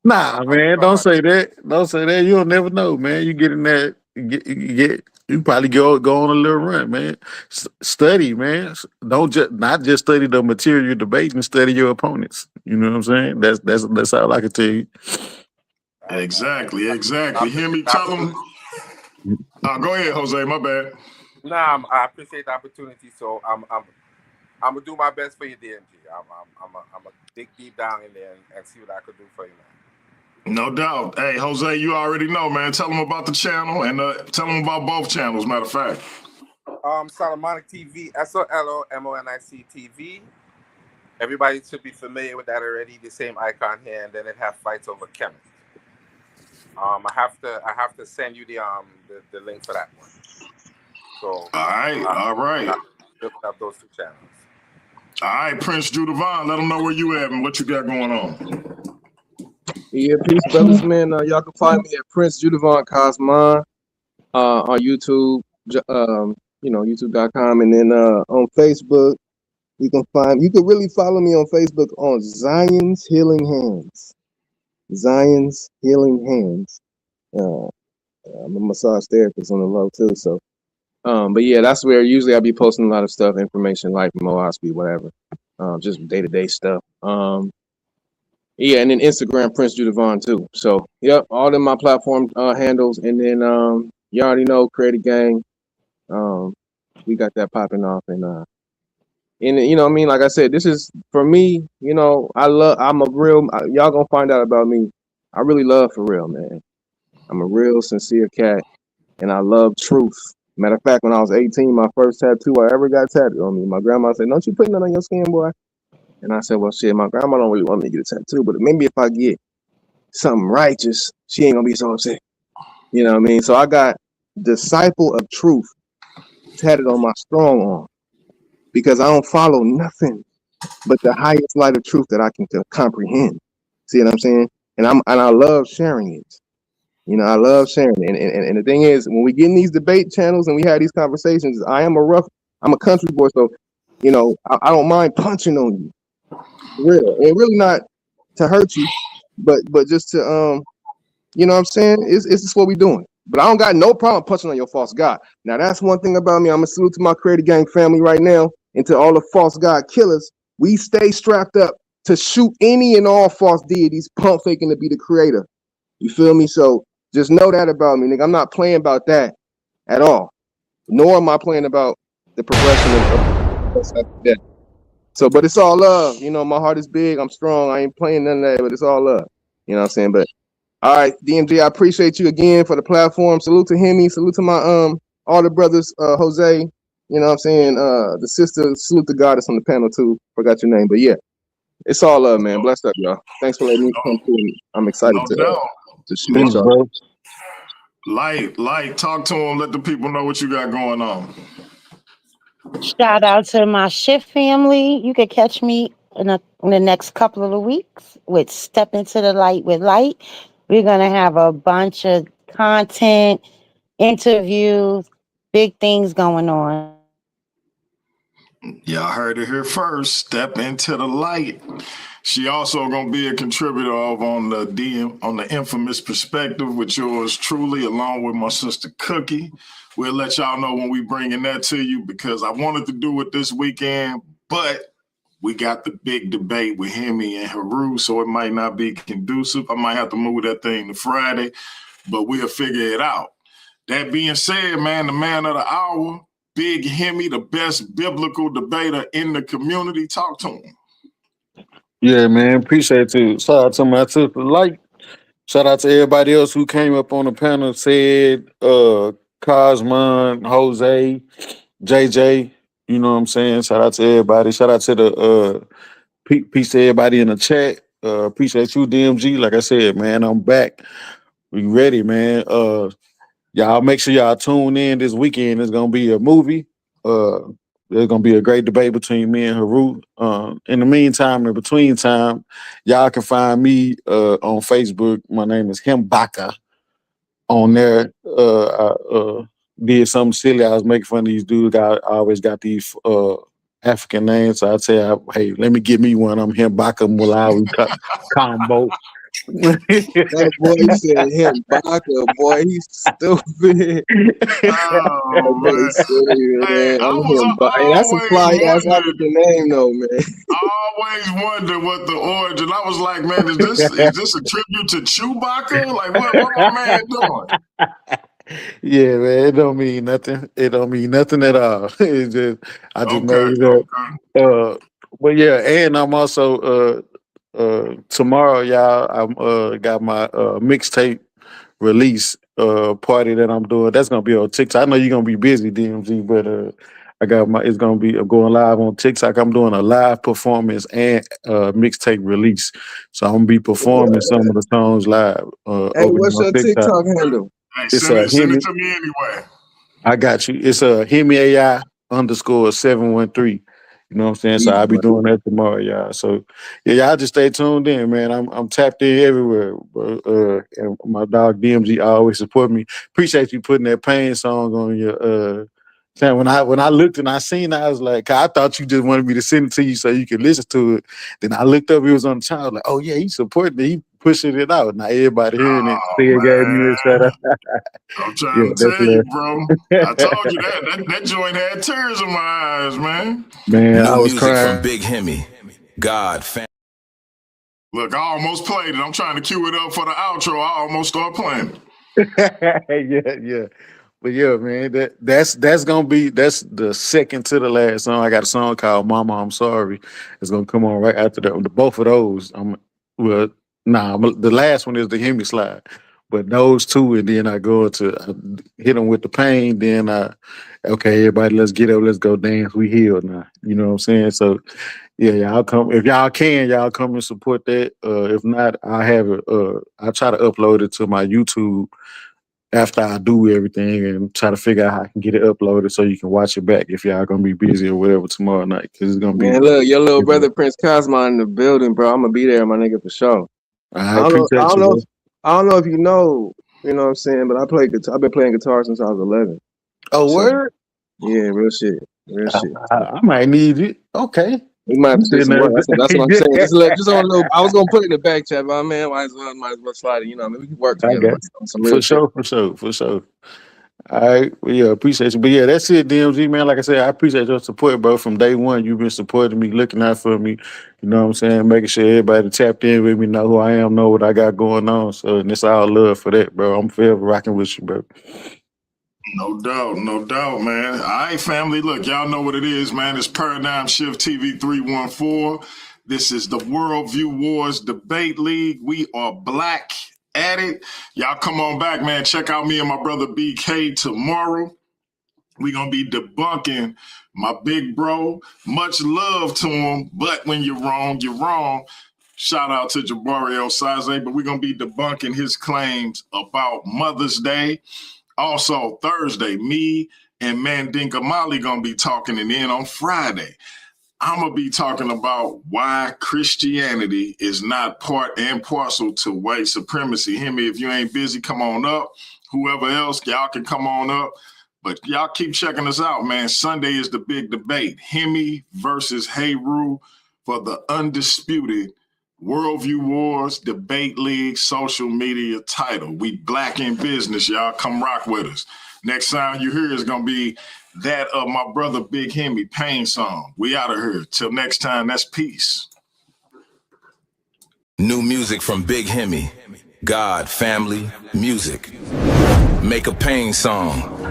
Nah, man, don't say that. Don't say that. You'll never know, man. You get in there, you probably go on a little run, man. Study, man. Don't not just study the material you're debating, study your opponents. You know what I'm saying? That's all I can tell you. Exactly. Himmy, tell him. Go ahead, Jose. My bad. Nah, I appreciate the opportunity. So I'm gonna do my best for you, DMG. I'm gonna dig deep down in there and see what I could do for you, man. No doubt. Hey, Jose, you already know, man. Tell them about the channel and tell them about both channels. Matter of fact. Solomonic TV, SOLOMONIC TV. Everybody should be familiar with that already. The same icon here, and then it have fights over chemistry. I have to send you the link for that one. So all right. Look up those 2 channels. All right, Prince Judavon, let them know where you at and what you got going on. Yeah, peace, brothers, man. Y'all can find me at Prince Judavon Cosmon on YouTube, YouTube.com, and then on Facebook. You can really follow me on Facebook on Zion's Healing Hands. Zion's Healing Hands. I'm a massage therapist on the low too, so. But yeah, that's where usually I'll be posting a lot of stuff, information like Mohospi, whatever, just day-to-day stuff. Yeah, and then Instagram, Prince Judavon too. So, yep, all in my platform handles, and then you already know, Creative Gang. We got that popping off, and you know what I mean. Like I said, this is for me. You know, I'm a real. Y'all gonna find out about me. I really love for real, man. I'm a real sincere cat, and I love truth. Matter of fact, when I was 18, my first tattoo I ever got tattooed on me. My grandma said, "Don't you put that on your skin, boy?" And I said, "Well, shit, my grandma don't really want me to get a tattoo, but maybe if I get something righteous, she ain't gonna be so upset." You know what I mean? So I got Disciple of Truth tatted on my strong arm because I don't follow nothing but the highest light of truth that I can comprehend. See what I'm saying? And I love sharing it. You know, I love sharing it. And the thing is, when we get in these debate channels and we have these conversations, I'm a country boy, so you know, I don't mind punching on you. Real. And really not to hurt you, but just to you know what I'm saying? It's just what we doing. But I don't got no problem punching on your false God. Now that's one thing about me. I'm gonna salute to my Creative Gang family right now and to all the false God killers. We stay strapped up to shoot any and all false deities, pump faking to be the creator. You feel me? So just know that about me, nigga. I'm not playing about that at all. Nor am I playing about the progression of that. So, but it's all love. You know, my heart is big. I'm strong. I ain't playing none of that, but it's all love. You know what I'm saying? But all right, DMG, I appreciate you again for the platform. Salute to Himmy. Salute to my all the brothers, Jose. You know what I'm saying? The sister, salute the goddess on the panel too. Forgot your name, but yeah, it's all love, man. Blessed up, y'all. Thanks for letting me come through. I'm excited to shoot Thanks, y'all. bro. Light, talk to them. Let the people know what you got going on. Shout out to my shift family. You can catch me in the next couple of weeks with Step Into the Light with Light. We're going to have a bunch of content, interviews, big things going on. Y'all heard it here first. Step Into the Light. She also gonna be a contributor on the Infamous Perspective with yours truly, along with my sister Cookie. We'll let y'all know when we bringing that to you because I wanted to do it this weekend, but we got the big debate with Himmy and Heru, so it might not be conducive. I might have to move that thing to Friday, but we'll figure it out. That being said, man, the man of the hour, Big Himmy, the best biblical debater in the community. Talk to him. Yeah, man. Appreciate you. Shout out to my sister Light. Shout out to everybody else who came up on the panel, said Cosmon, Jose, JJ. You know what I'm saying? Shout out to everybody. Shout out to the peace to everybody in the chat. Appreciate you, DMG. Like I said, man, I'm back. We ready, man. Y'all make sure y'all tune in this weekend. It's gonna be a movie. Uh, there's gonna be a great debate between me and Heru. In the meantime, in between time, y'all can find me on Facebook. My name is Himbaka. On there, I did something silly. I was making fun of these dudes. I always got these African names. So I'd say, hey, let me get me one. I'm Himbaka Malawi combo. That boy said him Baka, boy, he's stupid. Oh That boy man. silly, Hey, man. I I'm was him Baka. Hey, that's a always fly ass wondering. African name though, man. Always wondered what the origin. I was like, man, is this a tribute to Chewbacca? Like, what my man doing? Yeah, man, it don't mean nothing. It don't mean nothing at all. It's just I just Okay, made it up. okay. But yeah, and I'm also tomorrow, y'all. I'm got my mixtape release party that I'm doing. That's gonna be on TikTok. I know you're gonna be busy, DMG, but it's gonna be going live on TikTok. I'm doing a live performance and mixtape release. So I'm gonna be performing some of the songs live Hey, over there what's on your TikTok. TikTok handle? Hey, It's send it Himmy. to me anyway. I got you. It's Himmy AI _713. You know what I'm saying? So Easy, I'll be buddy. doing that tomorrow, y'all. So yeah, y'all just stay tuned in, man. I'm tapped in everywhere. And my dog DMG always support me. Appreciate you putting that pain song on your thing. When I looked and I seen it, I was like, I thought you just wanted me to send it to you so you could listen to it. Then I looked up, it was on the channel, like, oh yeah, he supporting it, he pushing it out. Now everybody hearing it, Oh still gave me a shout man. out. I'm Yeah, trying to that's tell you, love. bro. I told you that joint had tears in my eyes, man. Man, I New was music crying. from Big Himmy. God, family. Look, I almost played it. I'm trying to cue it up for the outro. I almost start playing it. Yeah. But yeah, man, that's gonna be that's the second to the last song. I got a song called "Mama, I'm Sorry." It's gonna come on right after that. Both of those, the last one is the Himmy slide, but those two, and then I go into hit them with the pain. Then okay, everybody, let's get up, let's go dance. We healed now. You know what I'm saying? So yeah, y'all come if y'all can, y'all come and support that. If not, I have it. I try to upload it to my YouTube after I do everything and try to figure out how I can get it uploaded so you can watch it back if y'all gonna be busy or whatever tomorrow night because it's gonna be. Man, look, your little brother Prince Cosmo in the building, bro. I'm gonna be there, my nigga, for sure. I appreciate you, bro. I don't know if you know what I'm saying, but I play guitar. I've been playing guitar since I was 11. Oh, So word? yeah, real shit, real shit. I might need it. Okay. We might have You to do sitting some there. work. That's what I'm saying. Just on a little. I was gonna put it in the back chat, but man, might as well slide it. You know, I mean, we can work I together got on some real for shit. sure. All right, well, yeah, appreciate you. But yeah, that's it, DMG, man. Like I said, I appreciate your support, bro. From day one, you've been supporting me, looking out for me. You know what I'm saying? Making sure everybody tapped in with me, know who I am, know what I got going on. So, and it's all love for that, bro. I'm forever rocking with you, bro. No doubt, man. All right, family. Look, y'all know what it is, man. It's Paradigm Shift TV 314. This is the Worldview Wars Debate League. We are black at it. Y'all come on back, man. Check out me and my brother BK tomorrow. We're going to be debunking my big bro. Much love to him, but when you're wrong, you're wrong. Shout out to Jabari El Saze, but we're going to be debunking his claims about Mother's Day. Also, Thursday, me and Mandinka Molly gonna be talking, and then on Friday, I'm gonna be talking about why Christianity is not part and parcel to white supremacy. Himmy, if you ain't busy, come on up. Whoever else, y'all can come on up. But y'all keep checking us out, man. Sunday is the big debate. Himmy versus Heru for the undisputed Worldview Wars Debate League social media title. We black in business, y'all. Come rock with us. Next sound you hear is going to be that of my brother Big Himmy, Pain Song. We out of here. Till next time, that's peace. New music from Big Himmy. God, family, music. Make a pain song.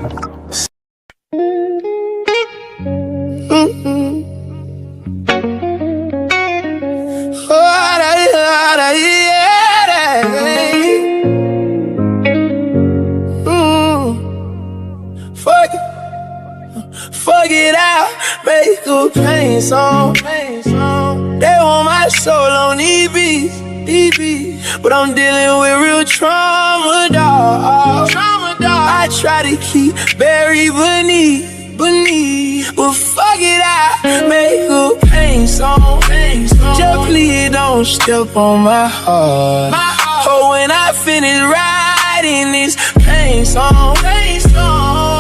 Fuck it out, man. a pain song. They want my soul on these beats, but I'm dealing with real trauma, dog. I try to keep buried beneath, but fuck it, I make a pain song. Just please don't step on my heart. Oh, when I finish writing this pain song,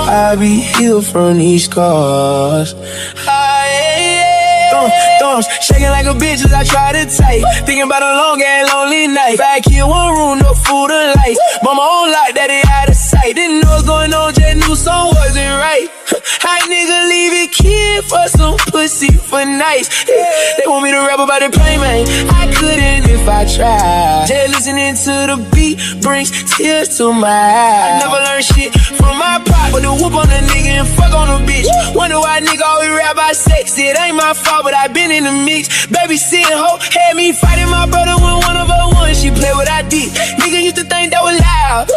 I'll be healed from these scars. Thumbs shaking like a bitch as I try to type. Thinking about a long and lonely night. Back here, one room, no food or lights. Mama on lock, daddy out of sight. Didn't know what's going on, just knew something wasn't right. Hi, nigga, leave it kid for some pussy for nights. They want me to rap about the pain, man. I couldn't if I tried. Just listening to the beat brings tears to my eyes. I never learned shit from my pop, but the whoop on the nigga and fuck on the bitch. Wonder why nigga always rap about sex. It ain't my fault, but I been in the mix. Baby sitting hoe had me fighting my brother when one of her won. She played what I did. Nigga used to think that was loud,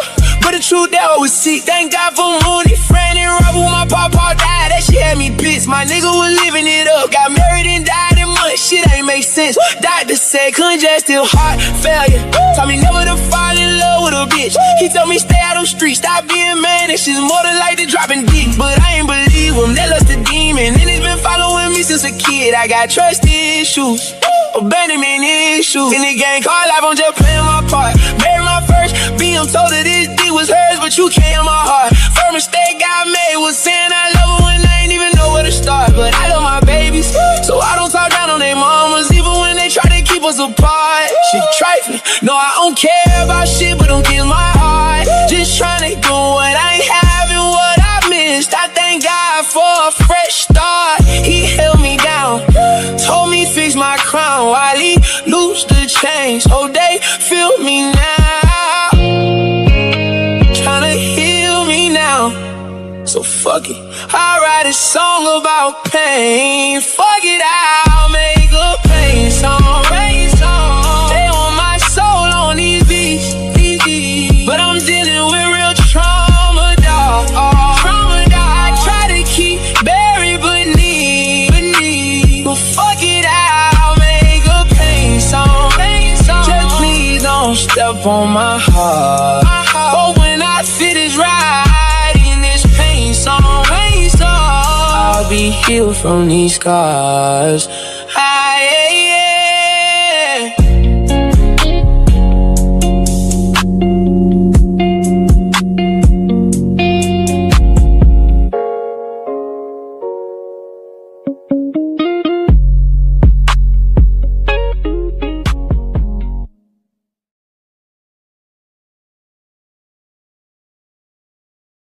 but the truth that was sick. Thank God for Mooney, friend and Robert when my papa died. That shit had me pissed. My nigga was living it up. Got married and died in months. Shit ain't make sense. Doctor said congestive heart failure. Told me never to fall in love with a bitch. He told me stay out on streets. Stop being man. This shit's more than like the dropping dick. But I ain't believe him. That lust a demon. And it's been following me since a kid. I got trust issues, abandonment issues. In the game called life, I'm just playing my part. Married my first BM, told her this D was hers, but you came my heart. First mistake I made was saying I love her when I ain't even know where to start. But I love my babies, so I don't talk down on their mamas, even when they try to keep us apart. Shit trifling, no I don't care about shit, but don't kill my heart. Just trying to do what I ain't having, what I missed. I thank God for a fresh start. He held me down, told me fix my crown while he loose the chains. Oh, they feel me now, tryna heal me now. So fuck it, I write a song about pain. Fuck it, I'll make a pain song. They want my soul on these beats, but I'm dealing with real trauma, dog. I try to keep buried beneath, but fuck it, I'll make a pain song. Just please don't step on my heart. But when I finish writing this pain song, I'll be healed from these scars.